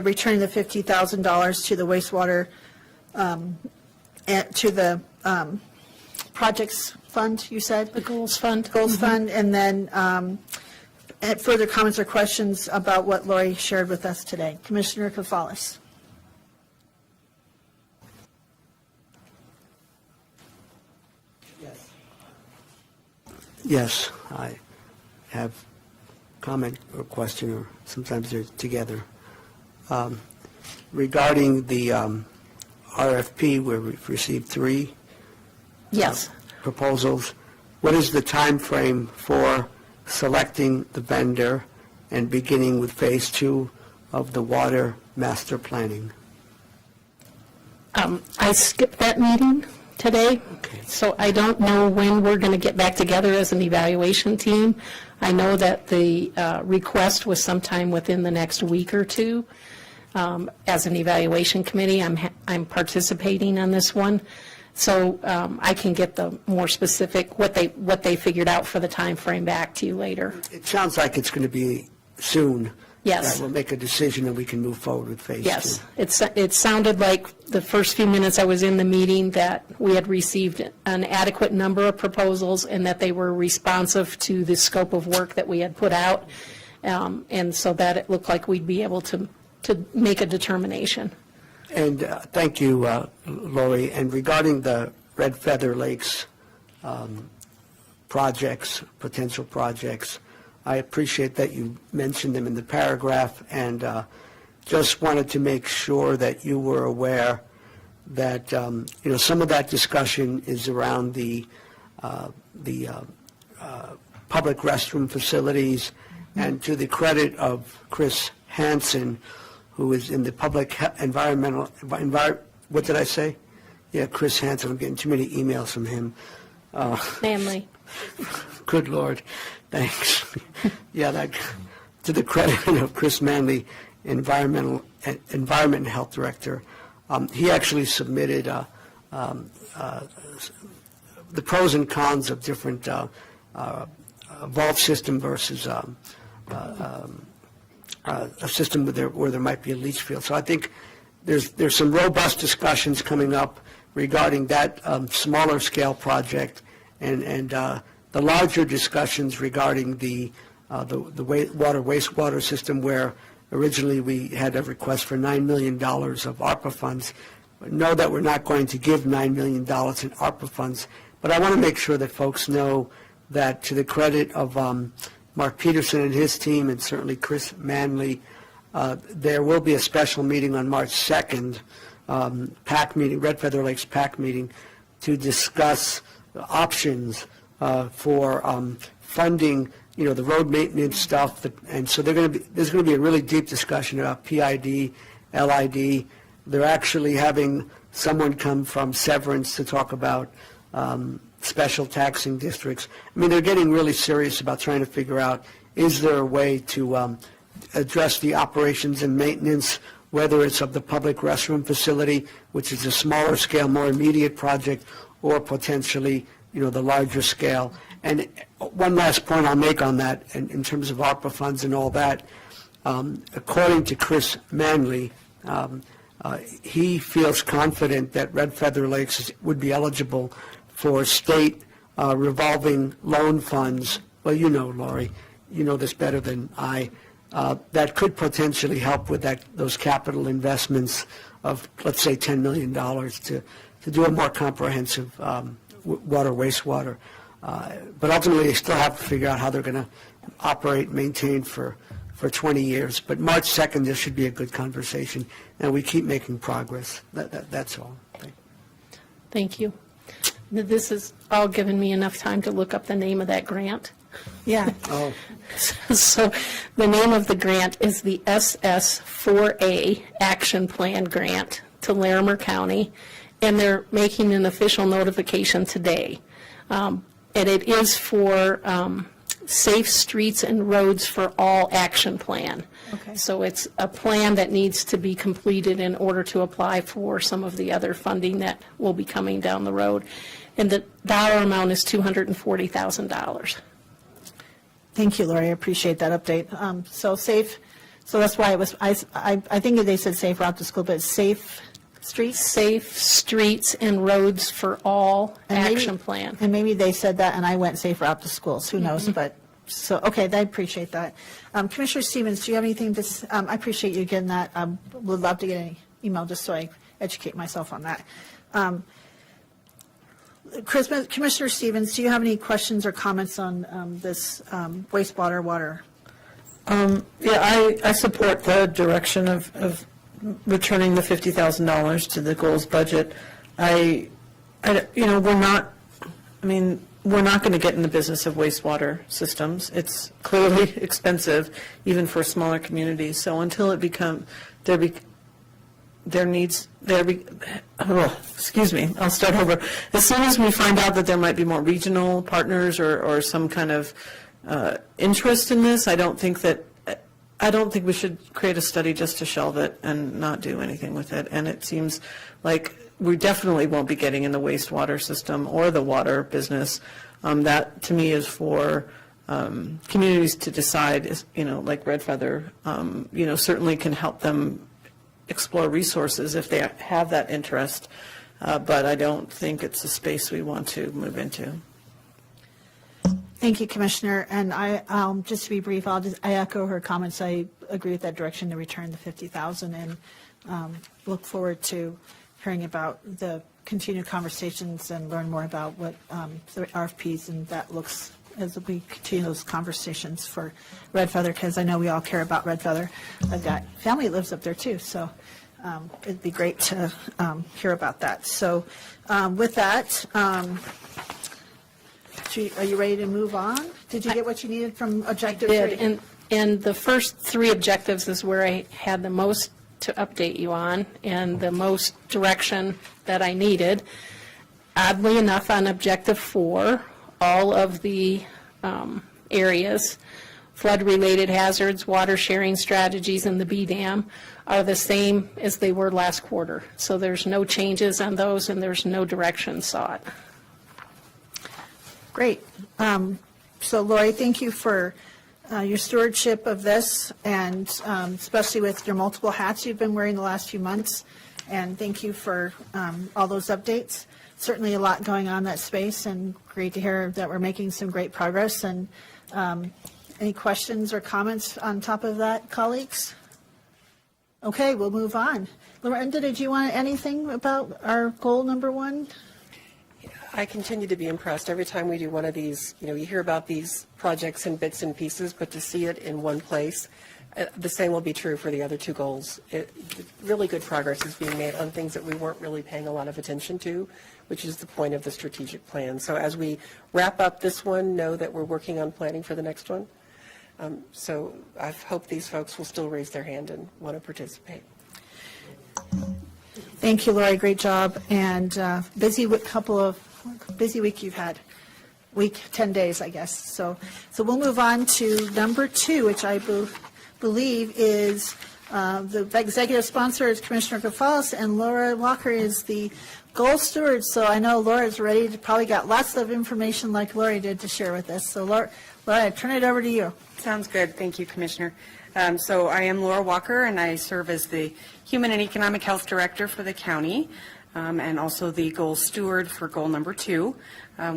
returning the $50,000 to the wastewater, to the projects fund, you said? The goals fund. Goals fund, and then further comments or questions about what Lori shared with us today. Commissioner Kafalis. Yes, I have comment or question, or sometimes they're together. Regarding the RFP, where we've received 3 Yes. proposals, what is the time frame for selecting the vendor and beginning with phase 2 of the water master planning? I skipped that meeting today, so I don't know when we're going to get back together as an evaluation team. I know that the request was sometime within the next week or two. As an evaluation committee, I'm participating on this one, so I can get the more specific, what they figured out for the time frame back to you later. It sounds like it's going to be soon. Yes. That we'll make a decision and we can move forward with phase 2. Yes, it sounded like the first few minutes I was in the meeting that we had received an adequate number of proposals and that they were responsive to the scope of work that we had put out. And so that it looked like we'd be able to to make a determination. And thank you, Lori. And regarding the Red Feather Lakes projects, potential projects, I appreciate that you mentioned them in the paragraph, and just wanted to make sure that you were aware that, some of that discussion is around the public restroom facilities, and to the credit of Chris Hansen, who is in the public what did I say? Yeah, Chris Hansen, I'm getting too many emails from him. Family. Good Lord, thanks. Yeah, to the credit of Chris Manley, Environment and Health Director, he actually submitted the pros and cons of different vault system versus a system where there might be a leach field. So I think there's some robust discussions coming up regarding that smaller scale project, and the larger discussions regarding the wastewater system, where originally we had a request for $9 million of ARPA funds. Know that we're not going to give $9 million in ARPA funds, but I want to make sure that folks know that, to the credit of Mark Peterson and his team, and certainly Chris Manley, there will be a special meeting on March 2nd, PAC meeting, Red Feather Lakes PAC meeting, to discuss options for funding, the road maintenance stuff. And so there's going to be a really deep discussion about PID, LID. They're actually having someone come from Severance to talk about special taxing districts. I mean, they're getting really serious about trying to figure out, is there a way to address the operations and maintenance, whether it's of the public restroom facility, which is a smaller scale, more immediate project, or potentially, the larger scale. And one last point I'll make on that, in terms of ARPA funds and all that, according to Chris Manley, he feels confident that Red Feather Lakes would be eligible for state revolving loan funds. Well, Lori, you know this better than I, that could potentially help with those capital investments of, let's say, $10 million to do a more comprehensive wastewater. But ultimately, they still have to figure out how they're going to operate and maintain for 20 years. But March 2nd, this should be a good conversation, and we keep making progress. That's all. Thank you. This has all given me enough time to look up the name of that grant. Yeah. Oh, So the name of the grant is the SS4A Action Plan Grant to Larimer County, and they're making an official notification today. And it is for Safe Streets and Roads for All Action Plan. Okay. So it's a plan that needs to be completed in order to apply for some of the other funding that will be coming down the road. And the dollar amount is $240,000. Thank you, Lori. I appreciate that update. So that's why it was, I think they said safe route to school, but it's safe streets? Safe Streets and Roads for All And maybe- Action Plan. And maybe they said that and I went safe route to schools, who knows, but, so, okay, I appreciate that. Commissioner Stevens, do you have anything to, I appreciate you getting that. Would love to get an email just so I educate myself on that. Commissioner Stevens, do you have any questions or comments on this wastewater water? Yeah, I support the direction of returning the $50,000 to the goals budget. We're not going to get in the business of wastewater systems. It's clearly expensive, even for smaller communities. So until it I'll start over. As soon as we find out that there might be more regional partners or some kind of interest in this, I don't think we should create a study just to shelve it and not do anything with it. And it seems like we definitely won't be getting in the wastewater system or the water business. That, to me, is for communities to decide, like Red Feather, certainly can help them explore resources if they have that interest. But I don't think it's a space we want to move into. Thank you, Commissioner. And just to be brief, I echo her comments. I agree with that direction to return the 50,000, and look forward to hearing about the continued conversations and learn more about what the RFPs and that looks as we continue those conversations for Red Feather, because I know we all care about Red Feather. I've got family that lives up there too, so it'd be great to hear about that. So with that, are you ready to move on? Did you get what you needed from objective Did, 3? and the first 3 objectives is where I had the most to update you on and the most direction that I needed. Oddly enough, on objective 4, all of the areas, flood-related hazards, water sharing strategies, and the B dam are the same as they were last quarter. So there's no changes on those, and there's no direction sought. Great. So Lori, thank you for your stewardship of this, and especially with your multiple hats you've been wearing the last few months. And thank you for all those updates. Certainly a lot going on in that space, and great to hear that we're making some great progress. And any questions or comments on top of that, colleagues? Okay, we'll move on. Lorinda, did you want anything about our goal number 1? I continue to be impressed every time we do one of these. You hear about these projects in bits and pieces, but to see it in one place, the same will be true for the other 2 goals. Really good progress is being made on things that we weren't really paying a lot of attention to, which is the point of the strategic plan. So as we wrap up this one, know that we're working on planning for the next one. So I hope these folks will still raise their hand and want to participate. Thank you, Lori. Great job. And busy week you've had. 10 days, I guess. So we'll move on to number 2, which I believe is the executive sponsor is Commissioner Gonzalez, and Laura Walker is the goal steward. So I know Laura's ready to probably got lots of information like Lori did to share with us. So Laura, I turn it over to you. Sounds good. Thank you, Commissioner. So I am Laura Walker, and I serve as the Human and Economic Health Director for the county, and also the goal steward for goal number 2,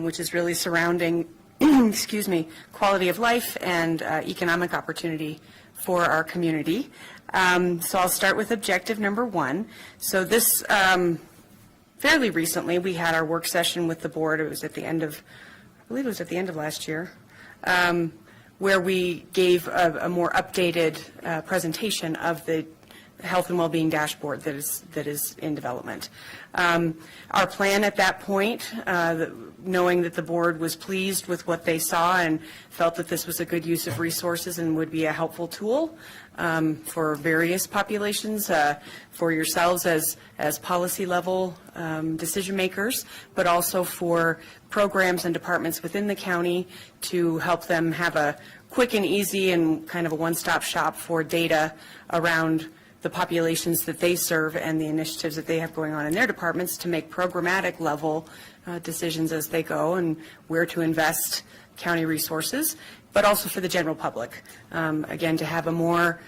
which is really surrounding, quality of life and economic opportunity for our community. So I'll start with objective number 1. So this, fairly recently, we had our work session with the board. It was at the end of, I believe it was at the end of last year, where we gave a more updated presentation of the health and well-being dashboard that is in development. Our plan at that point, knowing that the board was pleased with what they saw and felt that this was a good use of resources and would be a helpful tool for various populations, for yourselves as policy level decision makers, but also for programs and departments within the county to help them have a quick and easy and kind of a one-stop shop for data around the populations that they serve and the initiatives that they have going on in their departments to make programmatic level decisions as they go and where to invest county resources, but also for the general public. Again, to have a more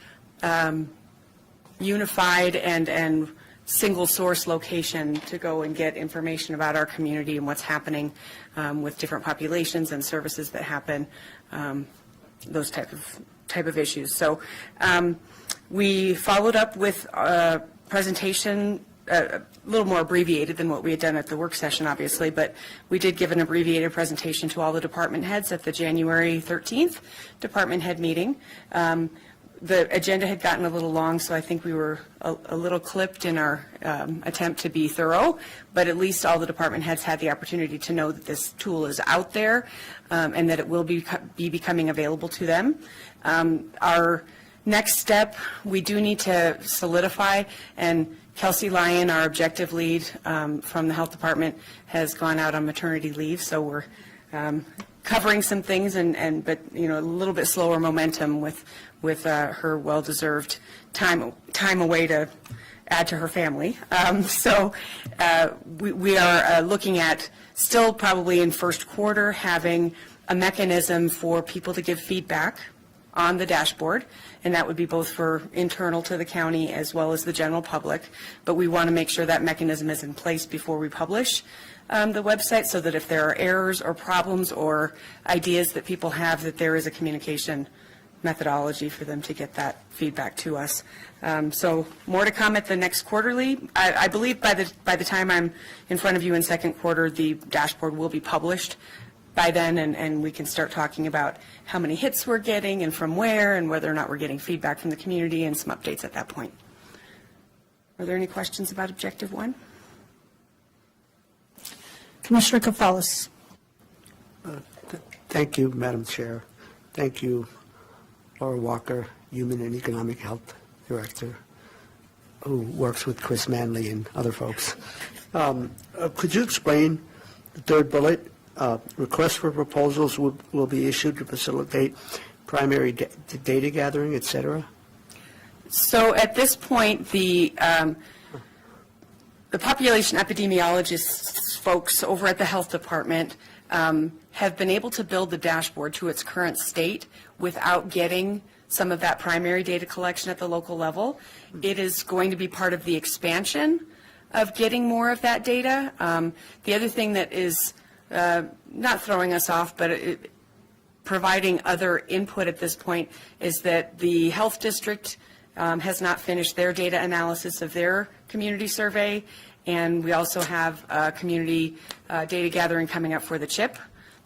unified and single source location to go and get information about our community and what's happening with different populations and services that happen, those type of issues. So we followed up with a presentation, a little more abbreviated than what we had done at the work session, obviously, but we did give an abbreviated presentation to all the department heads at the January 13th department head meeting. The agenda had gotten a little long, so I think we were a little clipped in our attempt to be thorough, but at least all the department heads had the opportunity to know that this tool is out there and that it will be becoming available to them. Our next step, we do need to solidify, and Kelsey Lyon, our objective lead from the health department, has gone out on maternity leave, so we're covering some things, but a little bit slower momentum with her well-deserved time away to add to her family. So we are looking at still probably in first quarter having a mechanism for people to give feedback on the dashboard, and that would be both for internal to the county as well as the general public. But we want to make sure that mechanism is in place before we publish the website, so that if there are errors or problems or ideas that people have, that there is a communication methodology for them to get that feedback to us. So more to come at the next quarterly. I believe by the time I'm in front of you in second quarter, the dashboard will be published by then, and we can start talking about how many hits we're getting and from where, and whether or not we're getting feedback from the community, and some updates at that point. Are there any questions about Objective 1? Commissioner Kafalis. Thank you, Madam Chair. Thank you, Laura Walker, Human and Economic Health Director, who works with Chris Manley and other folks. Could you explain the third bullet? Requests for proposals will be issued to facilitate primary data gathering, et cetera? So at this point, the population epidemiologists folks over at the health department have been able to build the dashboard to its current state without getting some of that primary data collection at the local level. It is going to be part of the expansion of getting more of that data. The other thing that is not throwing us off, but providing other input at this point is that the health district has not finished their data analysis of their community survey, and we also have community data gathering coming up for the CHIP,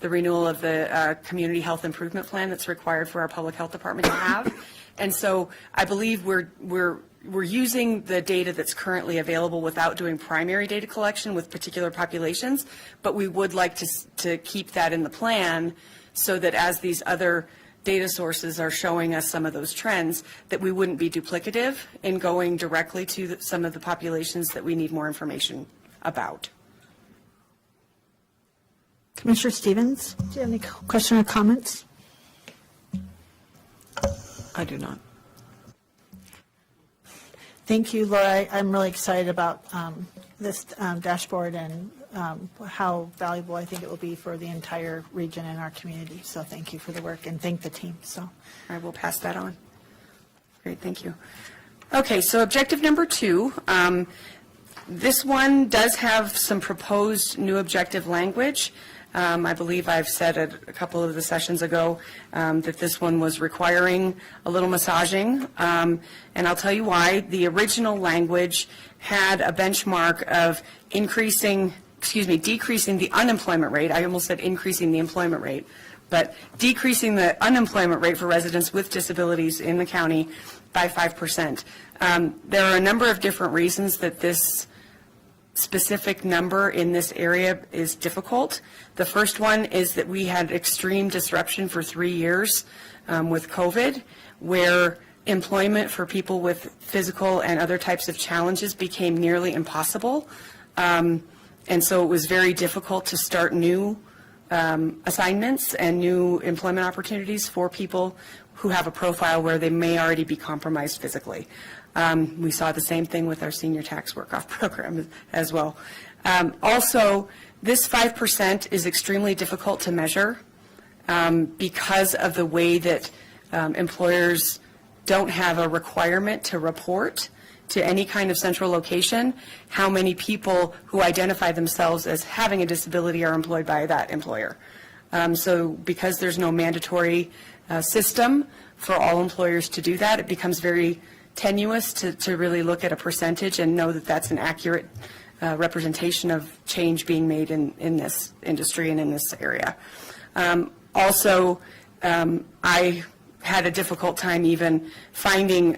the renewal of the Community Health Improvement Plan that's required for our public health department to have. And so I believe we're using the data that's currently available without doing primary data collection with particular populations, but we would like to keep that in the plan so that as these other data sources are showing us some of those trends, that we wouldn't be duplicative in going directly to some of the populations that we need more information about. Commissioner Stevens, do you have any question or comments? I do not. Thank you, Laura. I'm really excited about this dashboard and how valuable I think it will be for the entire region and our community. So thank you for the work, and thank the team. So I will pass that on. Great, thank you. Okay, so objective number 2. This one does have some proposed new objective language. I believe I've said at a couple of the sessions ago that this one was requiring a little massaging, and I'll tell you why. The original language had a benchmark of decreasing the unemployment rate. I almost said increasing the employment rate, but decreasing the unemployment rate for residents with disabilities in the county by 5%. There are a number of different reasons that this specific number in this area is difficult. The first one is that we had extreme disruption for 3 years with COVID, where employment for people with physical and other types of challenges became nearly impossible. And so it was very difficult to start new assignments and new employment opportunities for people who have a profile where they may already be compromised physically. We saw the same thing with our senior tax work-off program as well. Also, this 5% is extremely difficult to measure because of the way that employers don't have a requirement to report to any kind of central location how many people who identify themselves as having a disability are employed by that employer. So because there's no mandatory system for all employers to do that, it becomes very tenuous to really look at a percentage and know that that's an accurate representation of change being made in this industry and in this area. Also, I had a difficult time even finding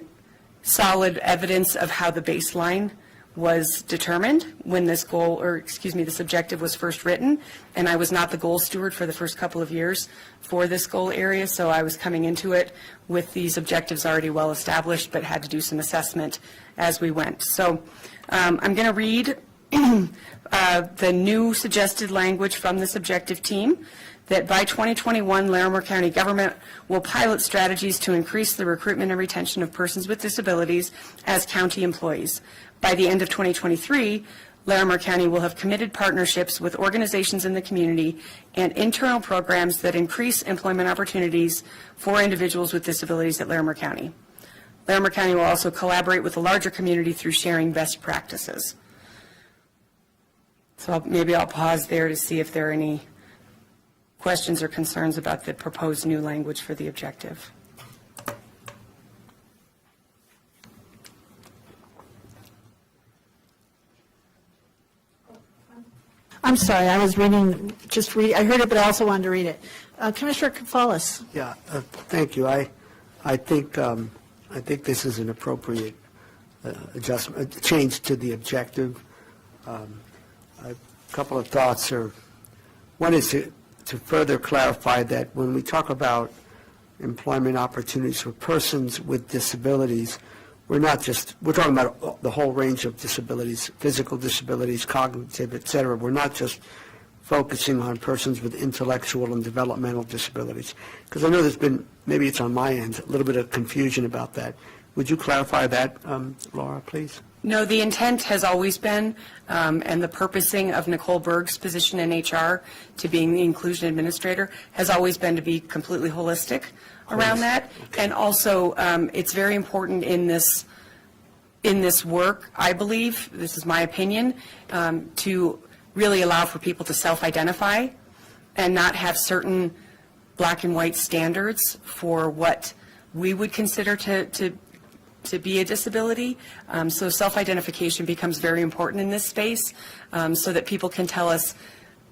solid evidence of how the baseline was determined when this this objective was first written, and I was not the goal steward for the first couple of years for this goal area, so I was coming into it with these objectives already well established, but had to do some assessment as we went. So I'm going to read the new suggested language from this objective team, that by 2021, Larimer County government will pilot strategies to increase the recruitment and retention of persons with disabilities as county employees. By the end of 2023, Larimer County will have committed partnerships with organizations in the community and internal programs that increase employment opportunities for individuals with disabilities at Larimer County. Larimer County will also collaborate with the larger community through sharing best practices. So maybe I'll pause there to see if there are any questions or concerns about the proposed new language for the objective. I'm sorry, I was reading, I heard it, but I also wanted to read it. Commissioner Kafalis. Yeah, thank you. I think this is an appropriate adjustment, change to the objective. A couple of thoughts are, one is to further clarify that when we talk about employment opportunities for persons with disabilities, we're talking about the whole range of disabilities, physical disabilities, cognitive, et cetera. We're not just focusing on persons with intellectual and developmental disabilities. Because I know there's been, maybe it's on my end, a little bit of confusion about that. Would you clarify that, Laura, please? No, the intent has always been, and the purposing of Nicole Berg's position in HR to being the inclusion administrator has always been to be completely holistic around that. Okay. And also, it's very important in this work, I believe, this is my opinion, to really allow for people to self-identify and not have certain black and white standards for what we would consider to be a disability. So self-identification becomes very important in this space, so that people can tell us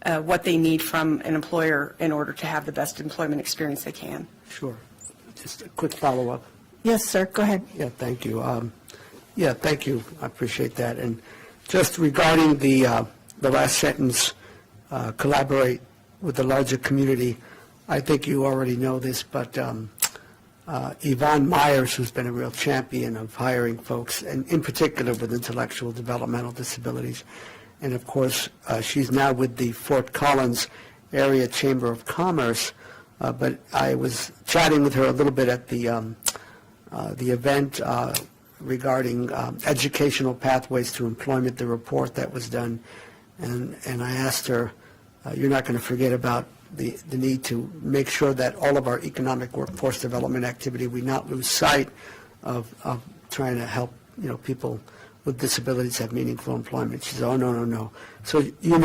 what they need from an employer in order to have the best employment experience they can. Sure. Just a quick follow-up. Yes, sir, go ahead. Yeah, thank you. Thank you. I appreciate that. And just regarding the last sentence, collaborate with the larger community, I think you already know this, but Yvonne Myers, who's been a real champion of hiring folks, and in particular with intellectual developmental disabilities, and of course, she's now with the Fort Collins Area Chamber of Commerce, but I was chatting with her a little bit at the event regarding educational pathways to employment, the report that was done, and I asked her, you're not going to forget about the need to make sure that all of our economic workforce development activity, we not lose sight of trying to help, people with disabilities have meaningful employment. She said, oh, no. So,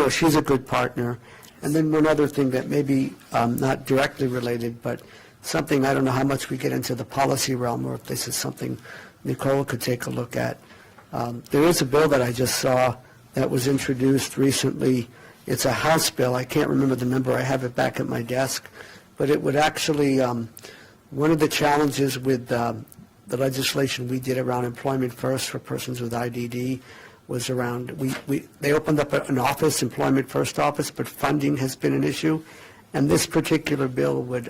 she's a good partner. And then one other thing that may be not directly related, but something, I don't know how much we get into the policy realm or if this is something Nicole could take a look at. There is a bill that I just saw that was introduced recently. It's a House bill. I can't remember the number. I have it back at my desk. But it would actually, one of the challenges with the legislation we did around Employment First for persons with IDD was around, they opened up an office, Employment First office, but funding has been an issue. And this particular bill would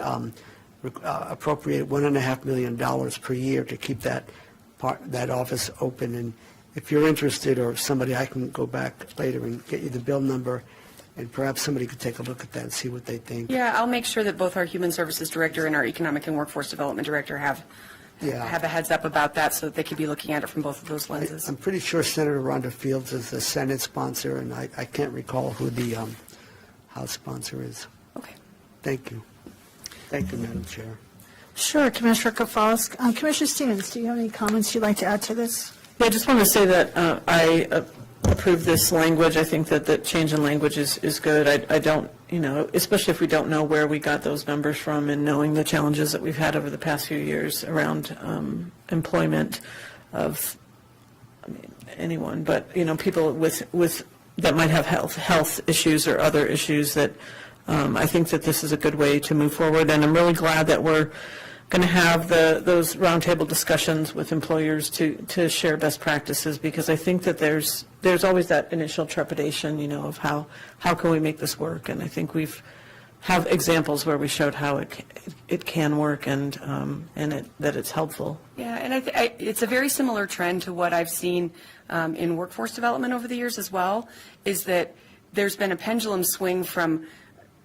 appropriate $1.5 million per year to keep that office open. And if you're interested, or somebody, I can go back later and get you the bill number, and perhaps somebody could take a look at that and see what they think. Yeah, I'll make sure that both our Human Services Director and our Economic and Workforce Development Director have a heads up about that so that they could be looking at it from both of those lenses. I'm pretty sure Senator Rhonda Fields is the Senate sponsor, and I can't recall who the House sponsor is. Okay. Thank you. Thank you, Madam Chair. Sure, Commissioner Kafalis. Commissioner Stevens, do you have any comments you'd like to add to this? Yeah, I just want to say that I approve this language. I think that the change in language is good. I don't, especially if we don't know where we got those numbers from, and knowing the challenges that we've had over the past few years around employment of anyone, but, people with that might have health issues or other issues that I think that this is a good way to move forward. And I'm really glad that we're going to have those roundtable discussions with employers to share best practices, because I think that there's always that initial trepidation, of how can we make this work. And I think we've have examples where we showed how it can work and that it's helpful. Yeah, and it's a very similar trend to what I've seen in workforce development over the years as well, is that there's been a pendulum swing from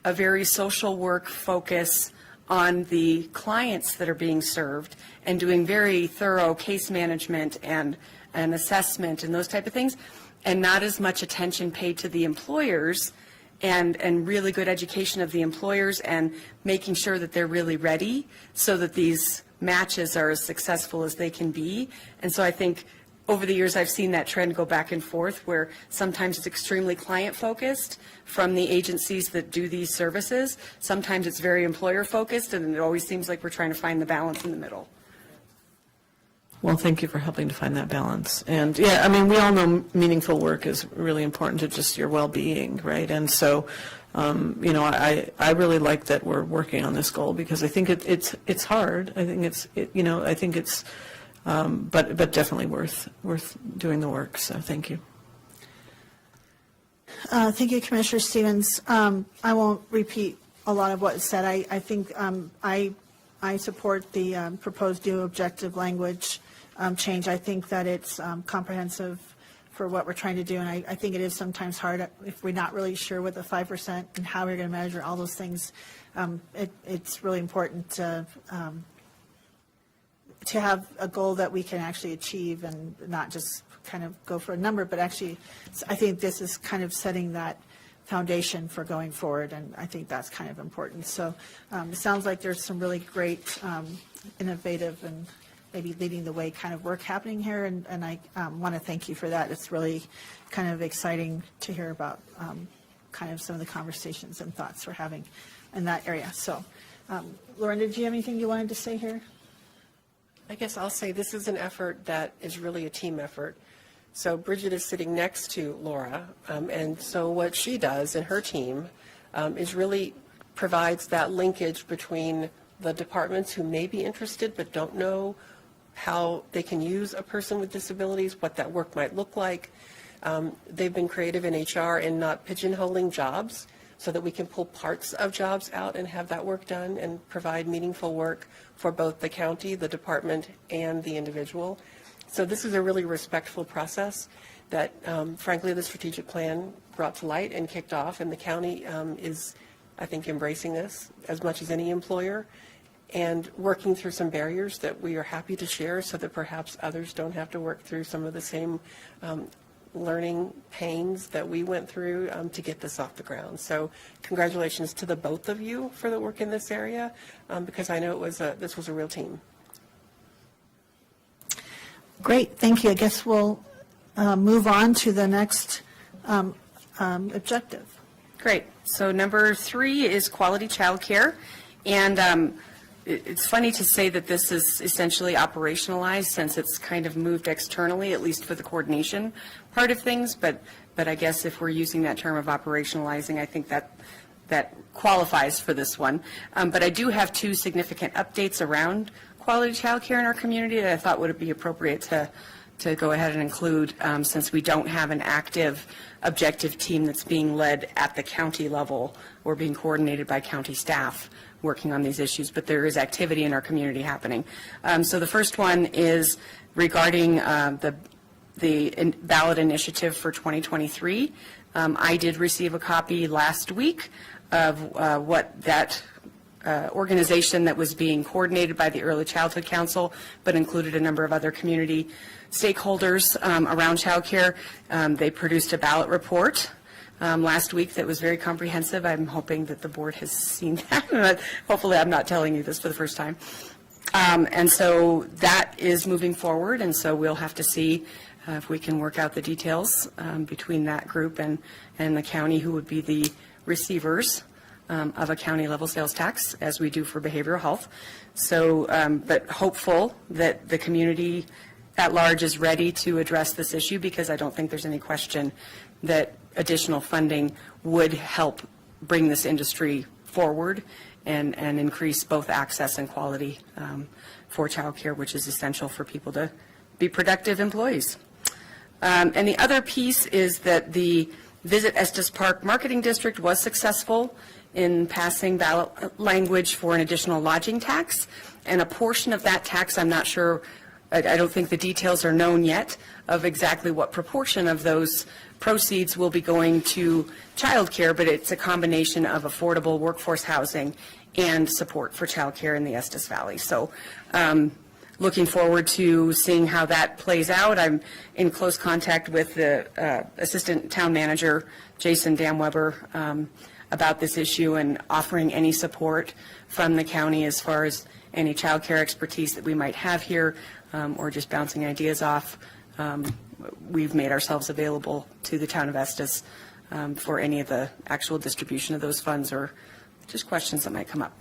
a very social work focus on the clients that are being served and doing very thorough case management and assessment and those type of things, and not as much attention paid to the employers and really good education of the employers and making sure that they're really ready so that these matches are as successful as they can be. And so I think over the years I've seen that trend go back and forth, where sometimes it's extremely client-focused from the agencies that do these services. Sometimes it's very employer-focused, and it always seems like we're trying to find the balance in the middle. Well, thank you for helping to find that balance. And yeah, I mean, we all know meaningful work is really important to just your well-being, right? And so, you know, I really like that we're working on this goal because I think it's hard. I think it's but definitely worth doing the work. So thank you. Thank you, Commissioner Stevens. I won't repeat a lot of what was said. I think I support the proposed new objective language change. I think that it's comprehensive for what we're trying to do, and I think it is sometimes hard if we're not really sure what the 5% and how we're going to measure all those things. It's really important to have a goal that we can actually achieve and not just kind of go for a number, but actually, I think this is kind of setting that foundation for going forward, and I think that's kind of important. So it sounds like there's some really great, innovative, and maybe leading the way kind of work happening here, and I want to thank you for that. It's really kind of exciting to hear about kind of some of the conversations and thoughts we're having in that area. So, Lauren, did you have anything you wanted to say here? I guess I'll say this is an effort that is really a team effort. So Bridget is sitting next to Laura, and so what she does and her team is really provides that linkage between the departments who may be interested but don't know how they can use a person with disabilities, what that work might look like. They've been creative in HR in not pigeonholing jobs so that we can pull parts of jobs out and have that work done and provide meaningful work for both the county, the department, and the individual. So this is a really respectful process that, frankly, the strategic plan brought to light and kicked off, and the county is, I think, embracing this as much as any employer and working through some barriers that we are happy to share so that perhaps others don't have to work through some of the same learning pains that we went through to get this off the ground. So congratulations to the both of you for the work in this area, because I know this was a real team. Great, thank you. I guess we'll move on to the next objective. Great. So number 3 is quality childcare. And it's funny to say that this is essentially operationalized since it's kind of moved externally, at least for the coordination part of things. But I guess if we're using that term of operationalizing, I think that qualifies for this one. But I do have 2 significant updates around quality childcare in our community that I thought would be appropriate to go ahead and include since we don't have an active objective team that's being led at the county level or being coordinated by county staff working on these issues, but there is activity in our community happening. So the first one is regarding the ballot initiative for 2023. I did receive a copy last week of what that organization that was being coordinated by the Early Childhood Council, but included a number of other community stakeholders around childcare. They produced a ballot report last week that was very comprehensive. I'm hoping that the board has seen that. Hopefully I'm not telling you this for the first time. And so that is moving forward, and so we'll have to see if we can work out the details between that group and the county, who would be the receivers of a county level sales tax, as we do for behavioral health. So, but hopeful that the community at large is ready to address this issue, because I don't think there's any question that additional funding would help bring this industry forward and increase both access and quality for childcare, which is essential for people to be productive employees. And the other piece is that the Visit Estes Park Marketing District was successful in passing ballot language for an additional lodging tax, and a portion of that tax, I'm not sure, I don't think the details are known yet of exactly what proportion of those proceeds will be going to childcare, but it's a combination of affordable workforce housing and support for childcare in the Estes Valley. So looking forward to seeing how that plays out. I'm in close contact with the Assistant Town Manager, Jason Damweber, about this issue and offering any support from the county as far as any child care expertise that we might have here, or just bouncing ideas off. We've made ourselves available to the town of Estes for any of the actual distribution of those funds or just questions that might come up.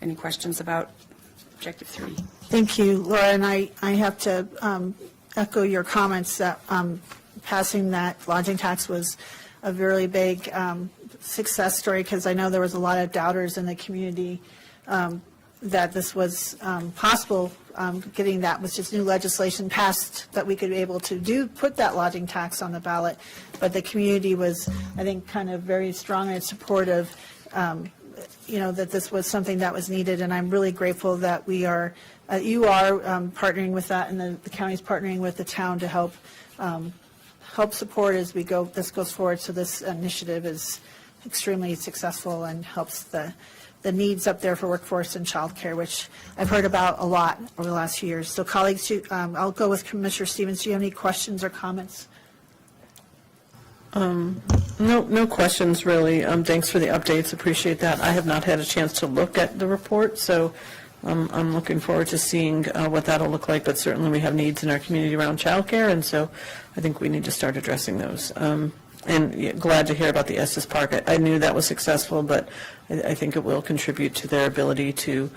Any questions about objective 3. Thank you, Laura, and I have to echo your comments that passing that lodging tax was a really big success story, because I know there was a lot of doubters in the community that this was possible, getting that with just new legislation passed, that we could be able to put that lodging tax on the ballot. But the community was, I think, kind of very strong and supportive, that this was something that was needed. And I'm really grateful that you are partnering with that, and the county's partnering with the town to help support as this goes forward. So this initiative is extremely successful and helps the needs up there for workforce and childcare, which I've heard about a lot over the last few years. So colleagues, I'll go with Commissioner Stevens. Do you have any questions or comments? No questions, really. Thanks for the updates. Appreciate that. I have not had a chance to look at the report, so I'm looking forward to seeing what that'll look like. But certainly we have needs in our community around childcare, and so I think we need to start addressing those. And glad to hear about the Estes Park. I knew that was successful, but I think it will contribute to their ability to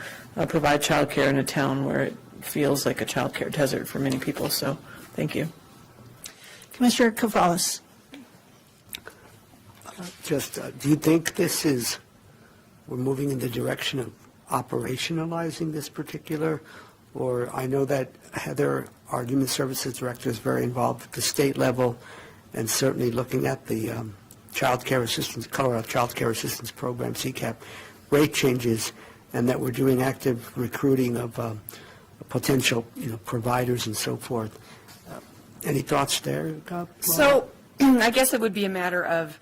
provide childcare in a town where it feels like a childcare desert for many people. So thank you. Commissioner Kovales. Do you think we're moving in the direction of operationalizing this particular, or I know that Heather, our Human Services Director, is very involved at the state level, and certainly looking at the Child Care Assistance, Colorado Child Care Assistance Program, CCAP, rate changes, and that we're doing active recruiting of potential, providers and so forth. Any thoughts there? So I guess it would be a matter of,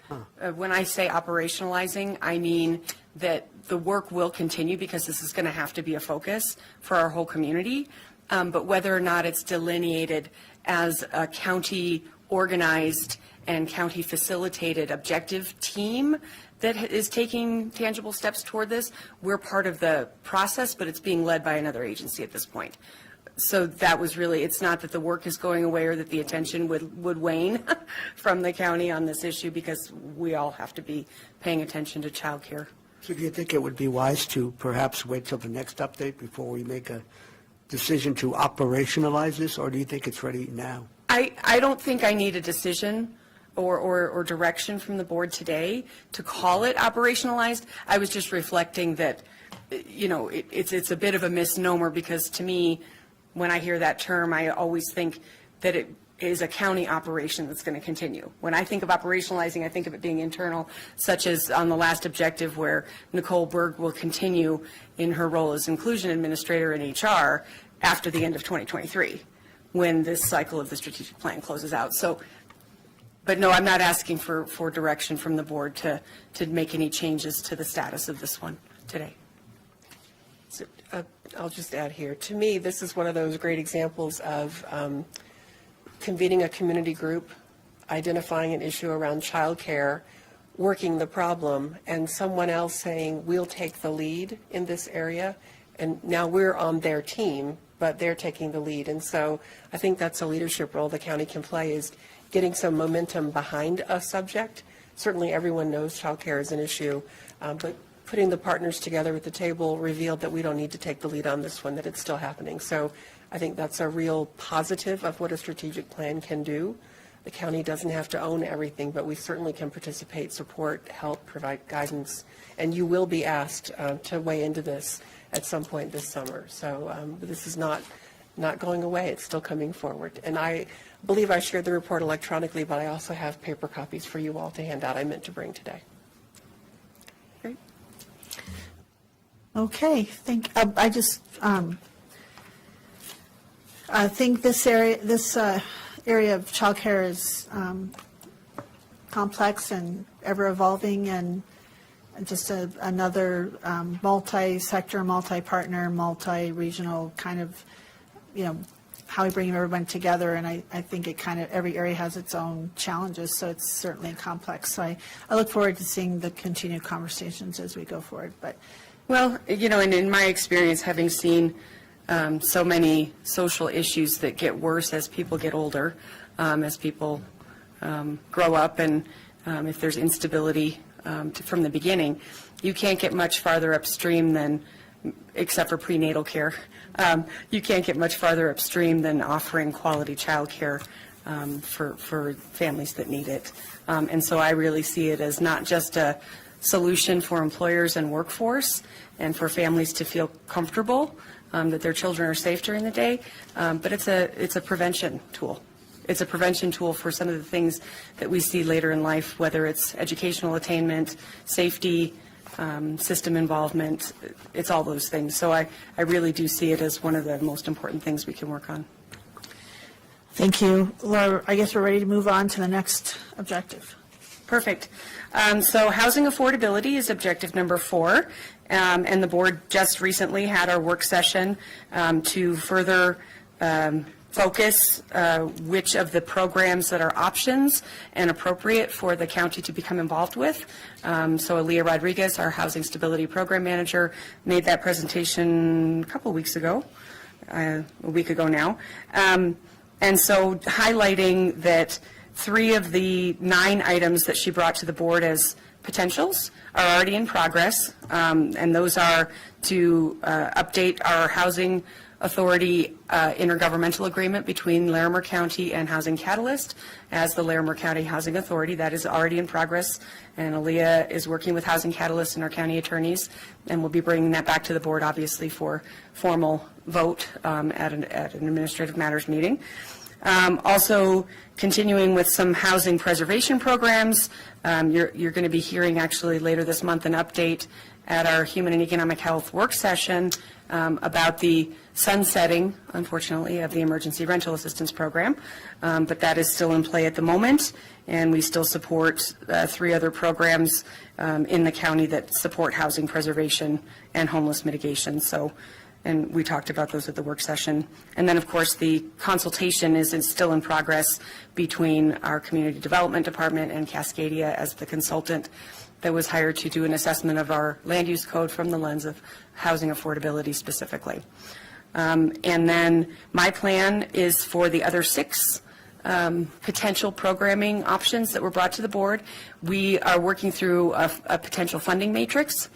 when I say operationalizing, I mean that the work will continue, because this is going to have to be a focus for our whole community. But whether or not it's delineated as a county organized and county facilitated objective team that is taking tangible steps toward this, we're part of the process, but it's being led by another agency at this point. So that was really, it's not that the work is going away or that the attention would wane from the county on this issue, because we all have to be paying attention to childcare. So do you think it would be wise to perhaps wait till the next update before we make a decision to operationalize this, or do you think it's ready now? I don't think I need a decision or direction from the board today to call it operationalized. I was just reflecting that, it's a bit of a misnomer, because to me, when I hear that term, I always think that it is a county operation that's going to continue. When I think of operationalizing, I think of it being internal, such as on the last objective where Nicole Berg will continue in her role as inclusion administrator in HR after the end of 2023, when this cycle of the strategic plan closes out. So, but no, I'm not asking for direction from the board to make any changes to the status of this one today. So, I'll just add here, to me, this is one of those great examples of convening a community group, identifying an issue around childcare, working the problem, and someone else saying, we'll take the lead in this area. And now we're on their team, but they're taking the lead. And so I think that's a leadership role the county can play, is getting some momentum behind a subject. Certainly everyone knows childcare is an issue, but putting the partners together at the table revealed that we don't need to take the lead on this one, that it's still happening. So I think that's a real positive of what a strategic plan can do. The county doesn't have to own everything, but we certainly can participate, support, help, provide guidance. And you will be asked to weigh into this at some point this summer. So this is not going away. It's still coming forward. And I believe I shared the report electronically, but I also have paper copies for you all to hand out. I meant to bring today. Great. Okay, I think this area of childcare is complex and ever evolving, and just another multi-sector, multi-partner, multi-regional kind of, how we bring everyone together. And I think every area has its own challenges, so it's certainly complex. So I look forward to seeing the continued conversations as we go forward. But Well, and in my experience, having seen so many social issues that get worse as people get older, as people grow up, and if there's instability from the beginning, you can't get much farther upstream than except for prenatal care. You can't get much farther upstream than offering quality childcare for families that need it. And so I really see it as not just a solution for employers and workforce and for families to feel comfortable that their children are safe during the day, but it's a prevention tool. It's a prevention tool for some of the things that we see later in life, whether it's educational attainment, safety, system involvement. It's all those things. So I really do see it as one of the most important things we can work on. Thank you. Laura, I guess we're ready to move on to the next objective. Perfect. So housing affordability is objective number 4, and the board just recently had our work session to further focus which of the programs that are options and appropriate for the county to become involved with. So Aaliyah Rodriguez, our Housing Stability Program Manager, made that presentation a couple weeks ago, a week ago now. And so highlighting that 3 of the 9 items that she brought to the board as potentials are already in progress, and those are to update our housing authority intergovernmental agreement between Larimer County and Housing Catalyst as the Larimer County Housing Authority. That is already in progress, and Aaliyah is working with Housing Catalyst and our county attorneys, and we'll be bringing that back to the board, obviously, for formal vote at an administrative matters meeting. Also continuing with some housing preservation programs. You're going to be hearing actually later this month an update at our Human and Economic Health work session about the sunsetting, unfortunately, of the Emergency Rental Assistance Program, but that is still in play at the moment, and we still support 3 other programs in the county that support housing preservation and homeless mitigation. So, and we talked about those at the work session. And then, of course, the consultation is still in progress between our Community Development Department and Cascadia as the consultant that was hired to do an assessment of our land use code from the lens of housing affordability specifically. And then my plan is for the other 6 potential programming options that were brought to the board. We are working through a potential funding matrix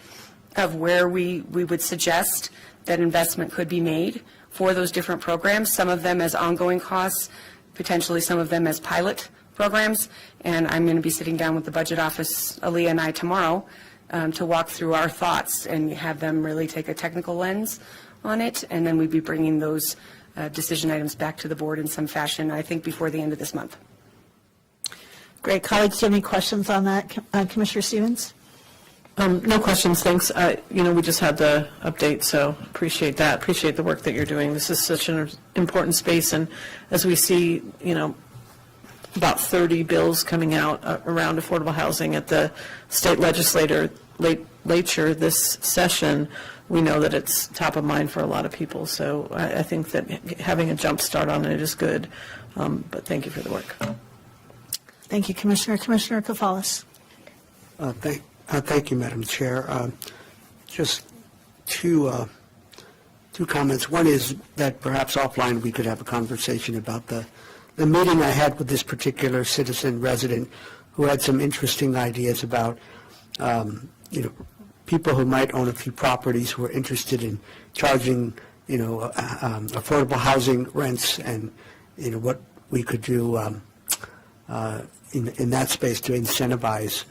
of where we would suggest that investment could be made for those different programs, some of them as ongoing costs, potentially some of them as pilot programs. And I'm going to be sitting down with the budget office, Aaliyah and I, tomorrow to walk through our thoughts and have them really take a technical lens on it. And then we'd be bringing those decision items back to the board in some fashion, I think, before the end of this month. Great. Colleagues, do you have any questions on that? Commissioner Stevens? No questions, thanks. We just had the update, so appreciate that. Appreciate the work that you're doing. This is such an important space, and as we see, about 30 bills coming out around affordable housing at the state legislature this session, we know that it's top of mind for a lot of people. So I think that having a jump start on it is good. But thank you for the work. Thank you, Commissioner. Commissioner Kafalis. Thank you, Madam Chair. Just 2 comments. One is that perhaps offline we could have a conversation about the meeting I had with this particular citizen resident who had some interesting ideas about, people who might own a few properties who are interested in charging, affordable housing rents, and, what we could do in that space to incentivize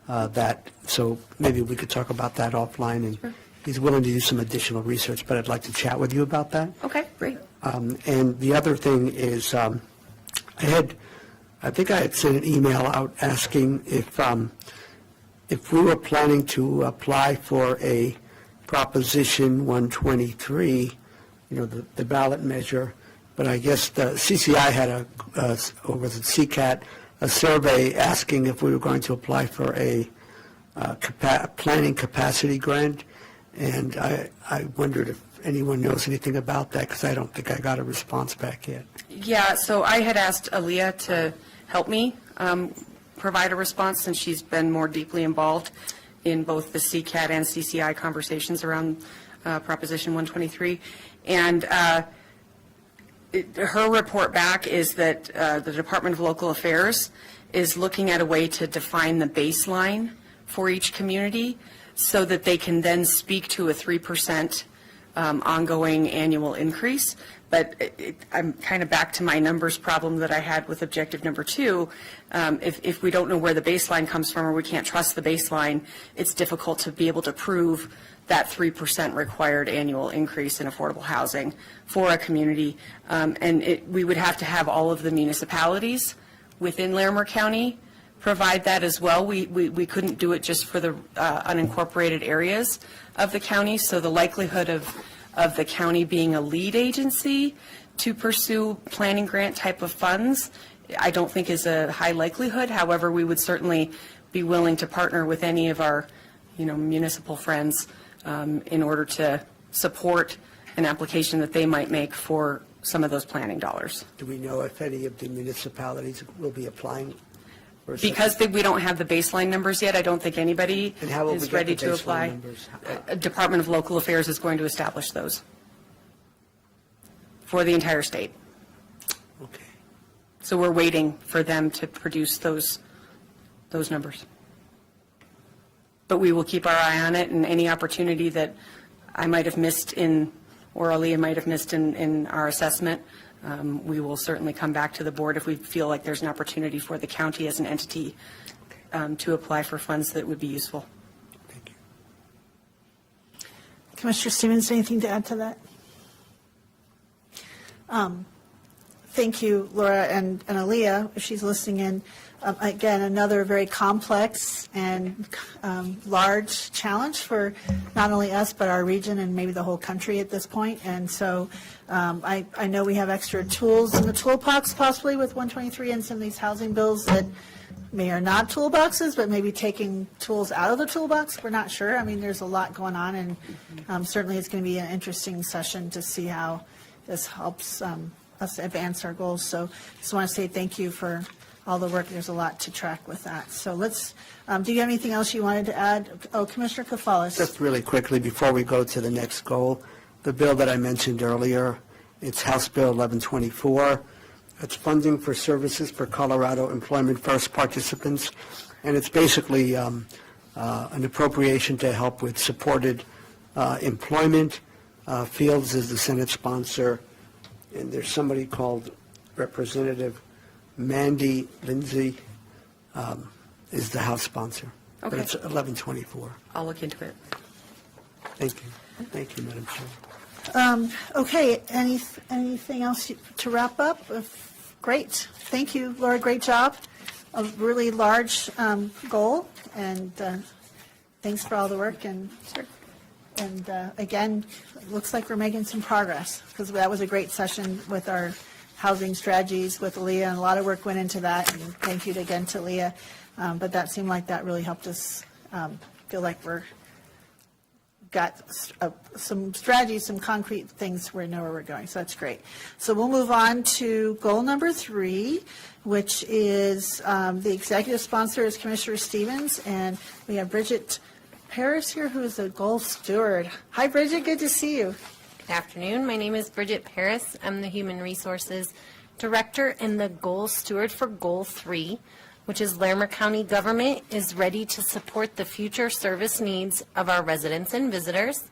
that. So maybe we could talk about that offline, and sure. He's willing to do some additional research, but I'd like to chat with you about that. Okay, great. And the other thing is, I think I had sent an email out asking if we were planning to apply for a Proposition 123, the ballot measure, but I guess the CCI had or was it CCAT, a survey asking if we were going to apply for a planning capacity grant, and I wondered if anyone knows anything about that, because I don't think I got a response back yet. Yeah, so I had asked Aaliyah to help me provide a response, since she's been more deeply involved in both the CCAT and CCI conversations around Proposition 123. And her report back is that the Department of Local Affairs is looking at a way to define the baseline for each community. so that they can then speak to a 3% ongoing annual increase. But I'm kind of back to my numbers problem that I had with objective number 2. If we don't know where the baseline comes from or we can't trust the baseline, it's difficult to be able to prove that 3% required annual increase in affordable housing for a community. We would have to have all of the municipalities within Larimer County provide that as well. We couldn't do it just for the unincorporated areas of the county. So the likelihood of the county being a lead agency to pursue planning grant type of funds, I don't think is a high likelihood. However, we would certainly be willing to partner with any of our, municipal friends in order to support an application that they might make for some of those planning dollars. Do we know if any of the municipalities will be applying? for such- Because we don't have the baseline numbers yet, I don't think anybody And how will we is get ready the to baseline apply. numbers? Department of Local Affairs is going to establish those for the entire state. Okay. So we're waiting for them to produce those numbers. But we will keep our eye on it, and any opportunity that I might have missed or Aaliyah might have missed in our assessment, we will certainly come back to the board if we feel like there's an opportunity for the county as an entity to apply for funds that would be useful. Thank you. Commissioner Stevens, anything to add to that? Thank you, Laura and Aaliyah, if she's listening in. Again, another very complex and large challenge for not only us, but our region and maybe the whole country at this point. And so I know we have extra tools in the toolbox possibly with 123 and some of these housing bills that may are not toolboxes, but maybe taking tools out of the toolbox. We're not sure. I mean, there's a lot going on, and certainly it's going to be an interesting session to see how this helps us advance our goals. So just want to say thank you for all the work. There's a lot to track with that. So let's, do you have anything else you wanted to add? Oh, Commissioner Kafalis. Just really quickly, before we go to the next goal, the bill that I mentioned earlier, it's House Bill 1124. It's funding for services for Colorado Employment First participants, and it's basically an appropriation to help with supported employment. Fields is the Senate sponsor, and there's somebody called Representative Mandy Lindsay is the House sponsor. But Okay. it's 1124. I'll look into it. Thank you. Thank you, Madam Chair. Okay, anything else to wrap up? Great. Thank you, Laura. Great job. A really large goal, and thanks for all the work. And again, it looks like we're making some progress, because that was a great session with our housing strategies with Leah, and a lot of work went into that. And thank you again to Leah. But that seemed like that really helped us feel like we're got some strategies, some concrete things where we know where we're going. So that's great. So we'll move on to goal number 3, which is the executive sponsor is Commissioner Stevens, and we have Bridget Paris here, who is the goal steward. Hi, Bridget. Good to see you. Good afternoon. My name is Bridget Paris. I'm the Human Resources Director and the Goal Steward for Goal 3, which is Larimer County government is ready to support the future service needs of our residents and visitors.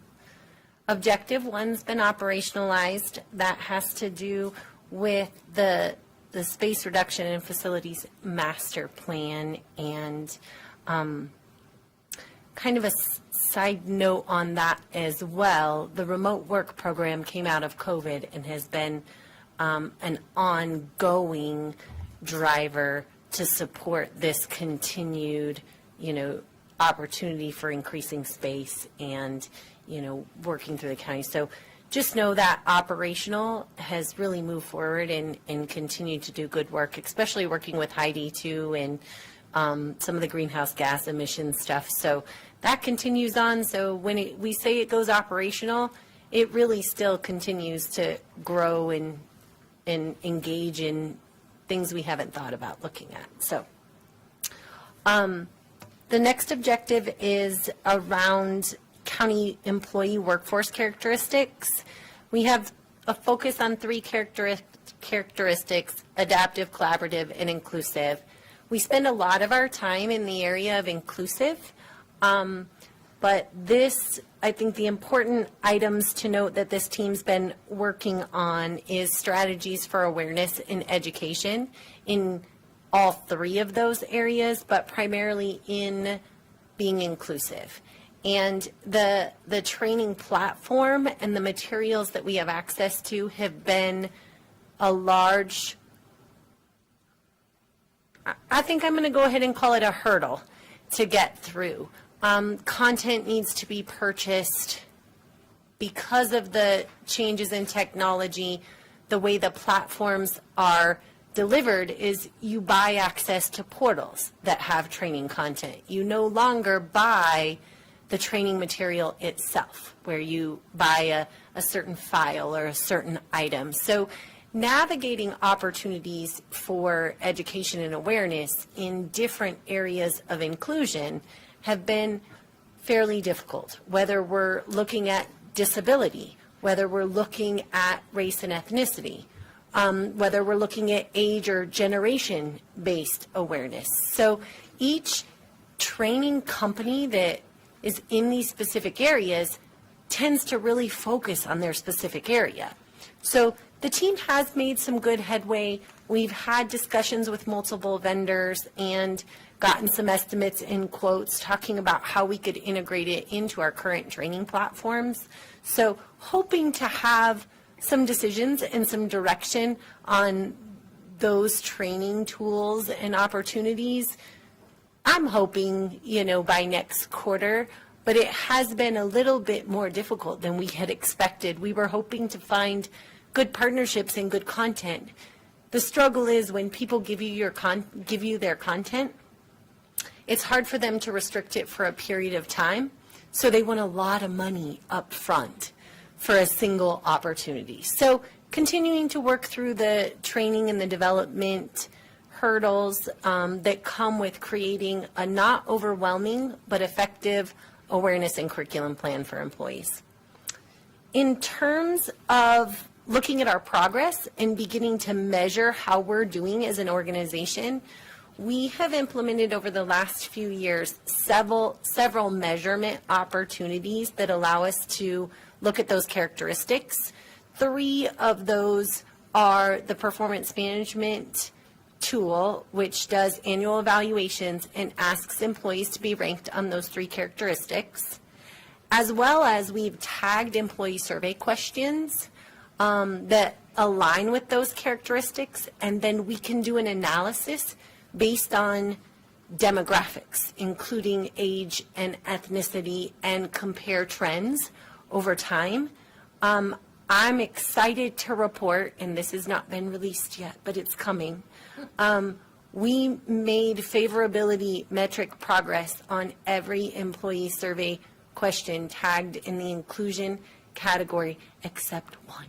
Objective 1's been operationalized. That has to do with the space reduction and facilities master plan, and kind of a side note on that as well, the remote work program came out of COVID and has been an ongoing driver to support this continued, opportunity for increasing space and, working through the county. So just know that operational has really moved forward and continued to do good work, especially working with Heidi too, and some of the greenhouse gas emission stuff. So that continues on. So when we say it goes operational, it really still continues to grow and engage in things we haven't thought about looking at. So the next objective is around county employee workforce characteristics. We have a focus on 3 characteristics: adaptive, collaborative, and inclusive. We spend a lot of our time in the area of inclusive. But this, I think the important items to note that this team's been working on is strategies for awareness in education in all three of those areas, but primarily in being inclusive. And the training platform and the materials that we have access to have been a large, I think I'm going to go ahead and call it a hurdle to get through. Content needs to be purchased because of the changes in technology. The way the platforms are delivered is you buy access to portals that have training content. You no longer buy the training material itself, where you buy a certain file or a certain item. So navigating opportunities for education and awareness in different areas of inclusion have been fairly difficult, whether we're looking at disability, whether we're looking at race and ethnicity, whether we're looking at age or generation-based awareness. So each training company that is in these specific areas tends to really focus on their specific area. So the team has made some good headway. We've had discussions with multiple vendors and gotten some estimates and quotes talking about how we could integrate it into our current training platforms. So hoping to have some decisions and some direction on those training tools and opportunities. I'm hoping, by next quarter, but it has been a little bit more difficult than we had expected. We were hoping to find good partnerships and good content. The struggle is when people give you their content, it's hard for them to restrict it for a period of time. So they want a lot of money up front for a single opportunity. So continuing to work through the training and the development hurdles that come with creating a not overwhelming but effective awareness and curriculum plan for employees. In terms of looking at our progress and beginning to measure how we're doing as an organization, we have implemented over the last few years several measurement opportunities that allow us to look at those characteristics. 3 of those are the performance management tool, which does annual evaluations and asks employees to be ranked on those 3 characteristics, as well as we've tagged employee survey questions that align with those characteristics, and then we can do an analysis based on demographics, including age and ethnicity, and compare trends over time. I'm excited to report, and this has not been released yet, but it's coming. We made favorability metric progress on every employee survey question tagged in the inclusion category except 1.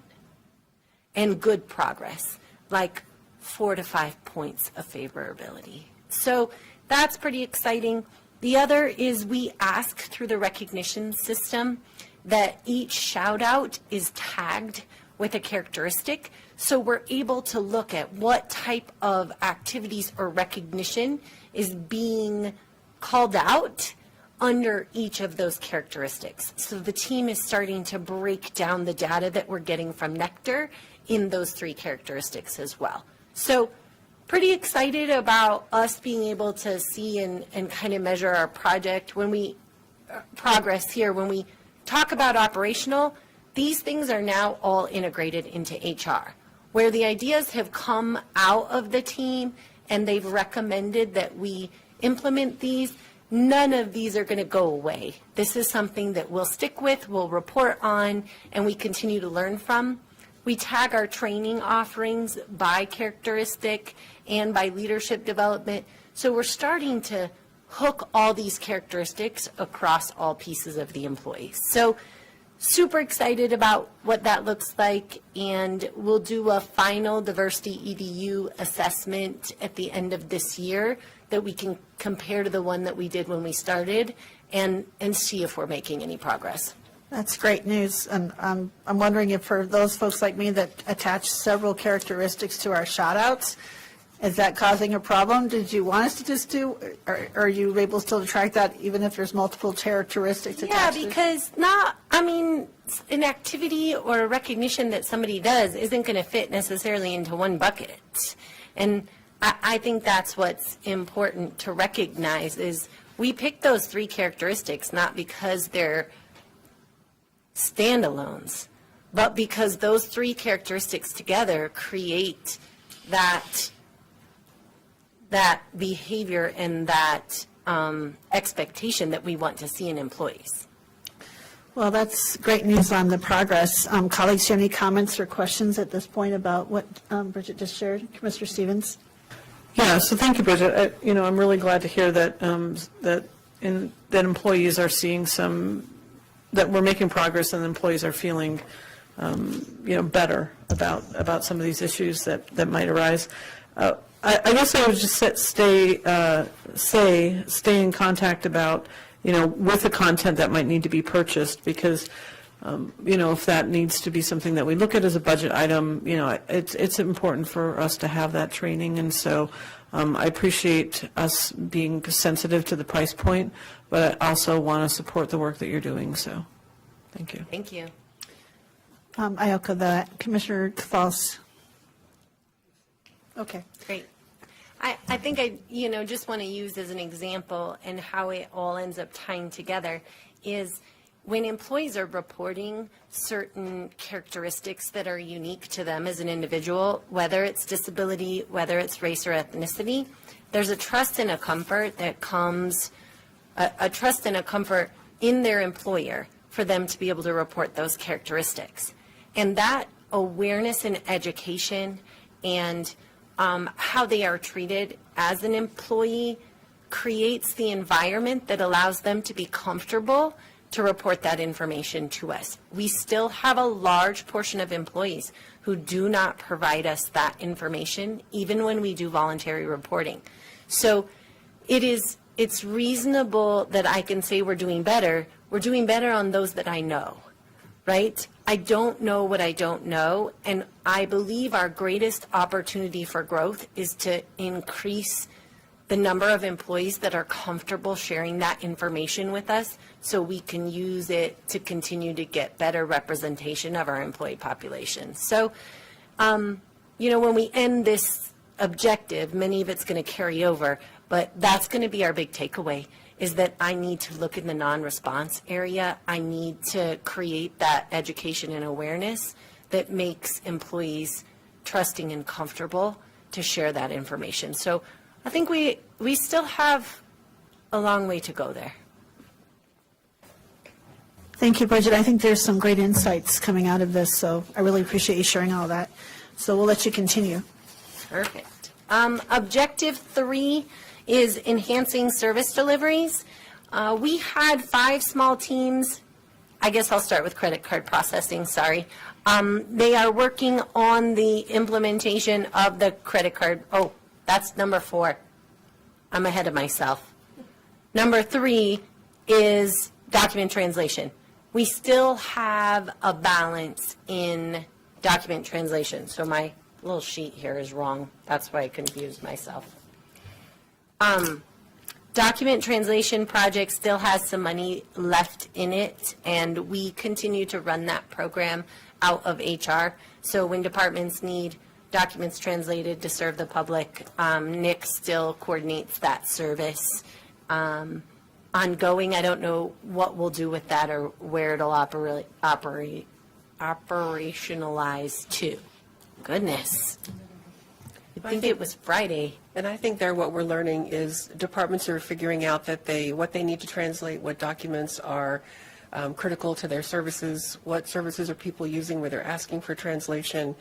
And good progress, like 4 to 5 points of favorability. So that's pretty exciting. The other is we ask through the recognition system that each shout out is tagged with a characteristic, so we're able to look at what type of activities or recognition is being called out under each of those characteristics. So the team is starting to break down the data that we're getting from Nectar in those 3 characteristics as well. So pretty excited about us being able to see and kind of measure our project when we progress here. When we talk about operational, these things are now all integrated into HR, where the ideas have come out of the team and they've recommended that we implement these. None of these are going to go away. This is something that we'll stick with, we'll report on, and we continue to learn from. We tag our training offerings by characteristic and by leadership development. So we're starting to hook all these characteristics across all pieces of the employees. So super excited about what that looks like, and we'll do a final diversity EDU assessment at the end of this year that we can compare to the one that we did when we started and see if we're making any progress. That's great news, and I'm wondering if for those folks like me that attach several characteristics to our shout-outs, Is that causing a problem? Did you want us to just do, or are you able still to track that even if there's multiple characteristics Yeah, attached? to it? because an activity or a recognition that somebody does isn't going to fit necessarily into one bucket. And I think that's what's important to recognize is we pick those 3 characteristics not because they're standalones, but because those 3 characteristics together create that behavior and that expectation that we want to see in employees. Well, that's great news on the progress. Colleagues, do you have any comments or questions at this point about what Bridget just shared? Commissioner Stevens? Yeah, so thank you, Bridget. I'm really glad to hear that that employees are seeing that we're making progress and employees are feeling better about some of these issues that might arise. I guess I would just stay in contact about, with the content that might need to be purchased, because, if that needs to be something that we look at as a budget item, it's important for us to have that training. And so I appreciate us being sensitive to the price point, but I also want to support the work that you're doing. So thank you. Thank you. I echo that. Commissioner Falls? Okay. Great. I think I just want to use as an example and how it all ends up tying together is when employees are reporting certain characteristics that are unique to them as an individual, whether it's disability, whether it's race or ethnicity, there's a trust and a comfort that comes, a trust and a comfort in their employer for them to be able to report those characteristics. And that awareness and education and how they are treated as an employee creates the environment that allows them to be comfortable to report that information to us. We still have a large portion of employees who do not provide us that information, even when we do voluntary reporting. So it's reasonable that I can say we're doing better. We're doing better on those that I know, right? I don't know what I don't know, and I believe our greatest opportunity for growth is to increase the number of employees that are comfortable sharing that information with us so we can use it to continue to get better representation of our employee population. So, when we end this objective, many of it's going to carry over, but that's going to be our big takeaway, is that I need to look in the non-response area. I need to create that education and awareness that makes employees trusting and comfortable to share that information. So I think we still have a long way to go there. Thank you, Bridget. I think there's some great insights coming out of this, so I really appreciate you sharing all that. So we'll let you continue. Perfect. Objective 3 is enhancing service deliveries. We had 5 small teams. I guess I'll start with credit card processing, sorry. They are working on the implementation of the credit card. Oh, that's number 4. I'm ahead of myself. Number 3 is document translation. We still have a balance in document translation. So my little sheet here is wrong. That's why I confused myself. Document translation project still has some money left in it, and we continue to run that program out of HR. So when departments need documents translated to serve the public, Nick still coordinates that service. Ongoing, I don't know what we'll do with that or where it'll operationalize to. Goodness. I think it was Friday. And I think there what we're learning is departments are figuring out that what they need to translate, what documents are critical to their services, what services are people using where they're asking for translation.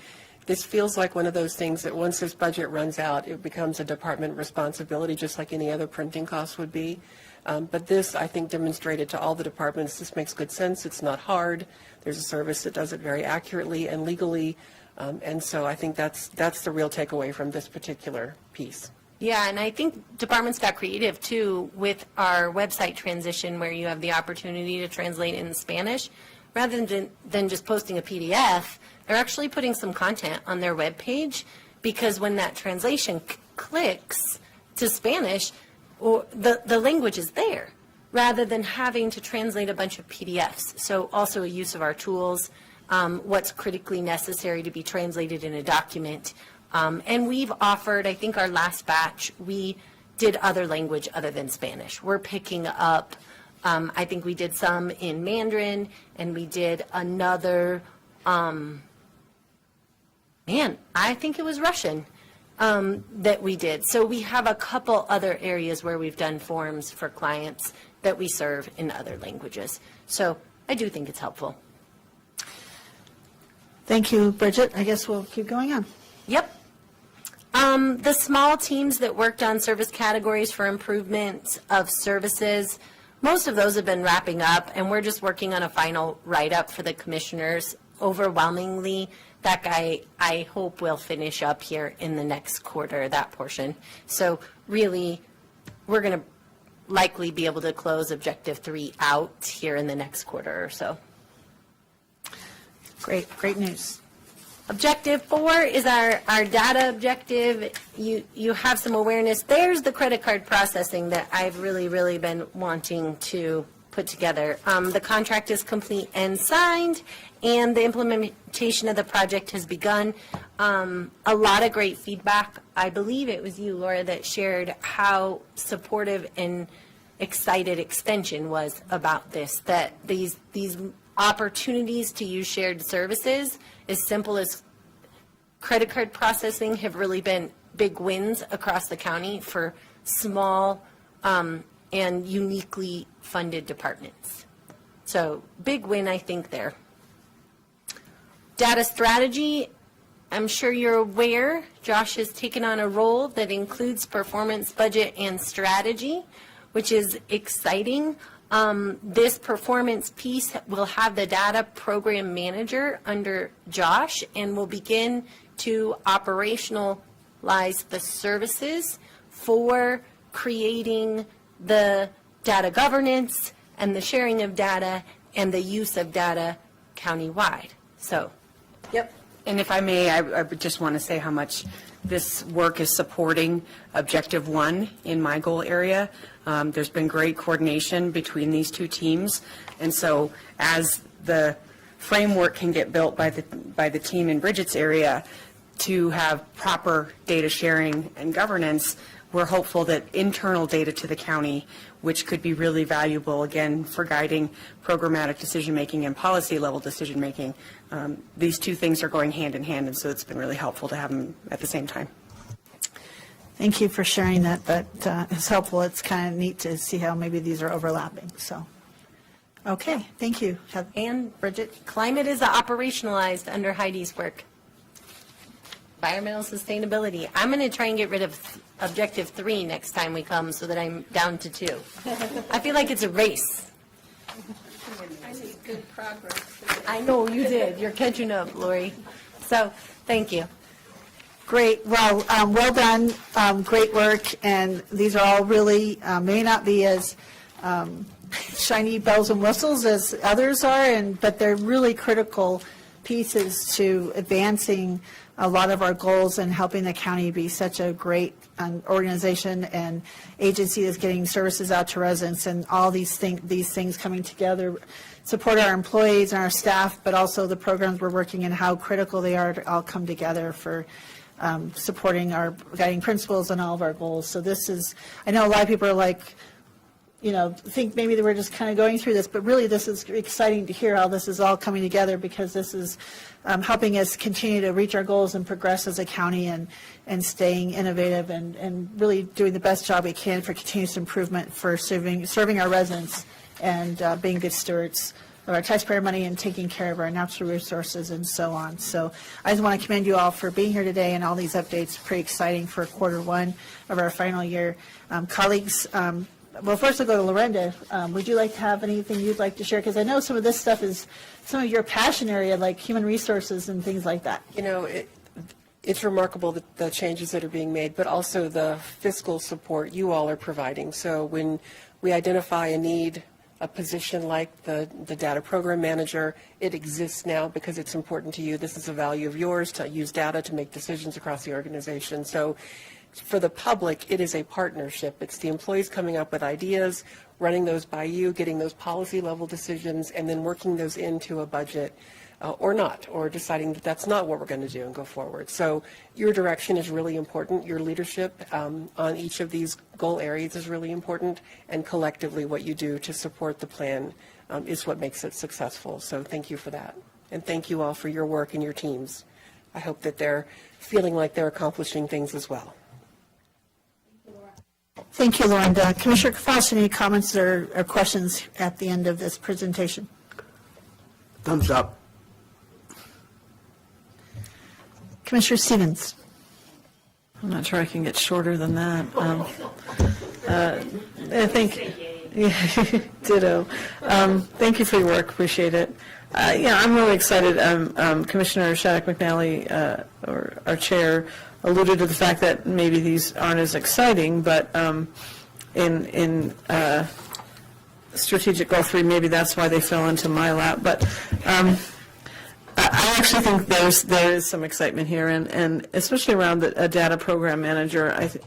This feels like one of those things that once this budget runs out, it becomes a department responsibility, just like any other printing cost would be. But this, I think, demonstrated to all the departments, this makes good sense. It's not hard. There's a service that does it very accurately and legally. And so I think that's the real takeaway from this particular piece. Yeah, and I think departments got creative, too, with our website transition where you have the opportunity to translate in Spanish. Rather than just posting a PDF, they're actually putting some content on their webpage, because when that translation clicks to Spanish, or the language is there, rather than having to translate a bunch of PDFs. So also a use of our tools, what's critically necessary to be translated in a document. And we've offered, I think our last batch, we did other language other than Spanish. We're picking up, I think we did some in Mandarin, and we did another, I think it was Russian that we did. So we have a couple other areas where we've done forms for clients that we serve in other languages. So I do think it's helpful. Thank you, Bridget. I guess we'll keep going on. Yep. The small teams that worked on service categories for improvement of services, most of those have been wrapping up, and we're just working on a final write-up for the commissioners. Overwhelmingly, that guy, I hope, will finish up here in the next quarter, that portion. So really, we're going to likely be able to close Objective 3 out here in the next quarter or so. Great news. Objective 4 is our data objective. You have some awareness. There's the credit card processing that I've really been wanting to put together. The contract is complete and signed, and the implementation of the project has begun. A lot of great feedback. I believe it was you, Laura, that shared how supportive and excited Extension was about this, that these opportunities to use shared services, as simple as credit card processing, have really been big wins across the county for small and uniquely funded departments. So big win, I think, there. Data strategy, I'm sure you're aware, Josh has taken on a role that includes performance, budget, and strategy, which is exciting. This performance piece will have the data program manager under Josh, and will begin to operationalize the services for creating the data governance and the sharing of data and the use of data countywide. So, Yep. And if I may, I would just want to say how much this work is supporting Objective 1 in my goal area. There's been great coordination between these two teams. And so as the framework can get built by the team in Bridget's area to have proper data sharing and governance, we're hopeful that internal data to the county, which could be really valuable, again, for guiding programmatic decision-making and policy-level decision-making, these two things are going hand in hand, and so it's been really helpful to have them at the same time. Thank you for sharing that. That is helpful. It's kind of neat to see how maybe these are overlapping. So, okay, thank you. and Bridget? climate is operationalized under Heidi's work. Environmental sustainability. I'm going to try and get rid of Objective 3 next time we come so that I'm down to 2. I feel like it's a race. I made good progress. I know you did. You're catching up, Lori. So, thank you. Great. Well, well done. Great work. And these are all really, may not be as shiny bells and whistles as others are, but they're really critical pieces to advancing a lot of our goals and helping the county be such a great organization and agency that's getting services out to residents, and all these things coming together support our employees and our staff, but also the programs we're working in, how critical they are to all come together for supporting our guiding principles and all of our goals. So this is, I know a lot of people are like, think maybe that we're just kind of going through this, but really this is exciting to hear how this is all coming together, because this is helping us continue to reach our goals and progress as a county, and staying innovative and really doing the best job we can for continuous improvement for serving our residents and being good stewards of our taxpayer money and taking care of our natural resources and so on. So I just want to commend you all for being here today and all these updates. Pretty exciting for quarter one of our final year. Colleagues, well, first I'll go to Lorenda. Would you like to have anything you'd like to share? Because I know some of this stuff is some of your passion area, like human resources and things like that. It's remarkable the changes that are being made, but also the fiscal support you all are providing. So when we identify a need, a position like the data program manager, it exists now because it's important to you. This is a value of yours to use data to make decisions across the organization. So for the public, it is a partnership. It's the employees coming up with ideas, running those by you, getting those policy level decisions, and then working those into a budget or not, or deciding that that's not what we're going to do and go forward. So your direction is really important. Your leadership on each of these goal areas is really important, and collectively what you do to support the plan is what makes it successful. So thank you for that. And thank you all for your work and your teams. I hope that they're feeling like they're accomplishing things as well. Thank you, Lauren. Commissioner Kafas, any comments or questions at the end of this presentation? Thumbs up. Commissioner Stevens. I'm not sure I can get shorter than that. I think, ditto. Thank you for your work, appreciate it. Yeah, I'm really excited. Commissioner Shattuck McNally, or our chair, alluded to the fact that maybe these aren't as exciting, but in strategic goal 3, maybe that's why they fell into my lap. But I actually think there is some excitement here, and especially around a data program manager. As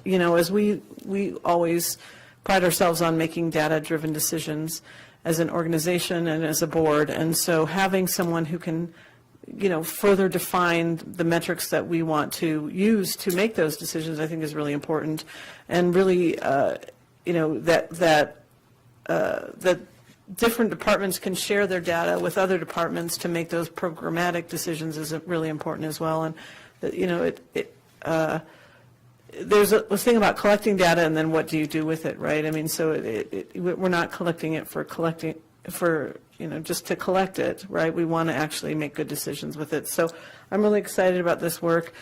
we always pride ourselves on making data-driven decisions as an organization and as a board, and so having someone who can, further define the metrics that we want to use to make those decisions, I think is really important, and really, that different departments can share their data with other departments to make those programmatic decisions is really important as well. And there's a thing about collecting data and then what do you do with it, right? I mean, so we're not collecting it for just to collect it, right? We want to actually make good decisions with it. So I'm really excited about this work.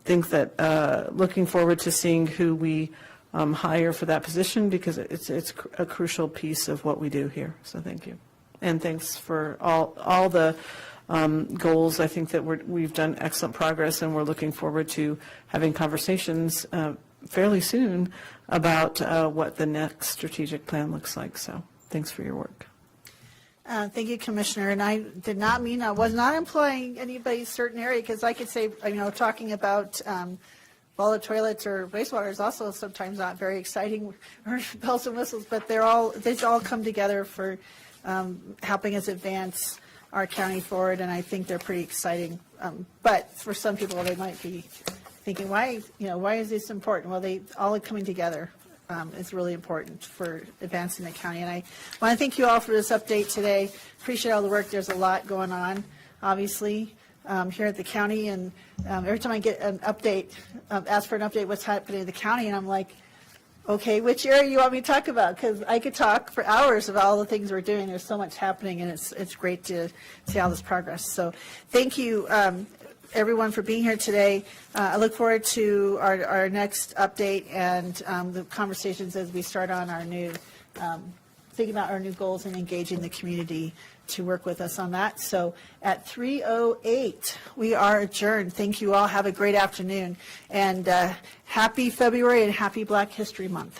Think that looking forward to seeing who we hire for that position, because it's a crucial piece of what we do here. So thank you. And thanks for all the goals. I think that we've done excellent progress, and we're looking forward to having conversations fairly soon about what the next strategic plan looks like. So thanks for your work. Thank you, Commissioner. And I did not mean, I was not employing anybody's certain area, because I could say, talking about volatile toilets or wastewater is also sometimes not very exciting, or bells and whistles, but they all come together for helping us advance our county forward, and I think they're pretty exciting. But for some people, they might be thinking, why is this important? Well, they all coming together is really important for advancing the county. And I want to thank you all for this update today. Appreciate all the work. There's a lot going on, obviously, here at the county. And every time I get an update, ask for an update, what's happening in the county, and I'm like, okay, which area you want me to talk about? Because I could talk for hours about all the things we're doing. There's so much happening, and it's great to see all this progress. So thank you, everyone, for being here today. I look forward to our next update and the conversations as we start on our new, thinking about our new goals and engaging the community to work with us on that. So at 3:08, we are adjourned. Thank you all. Have a great afternoon. And happy February and happy Black History Month.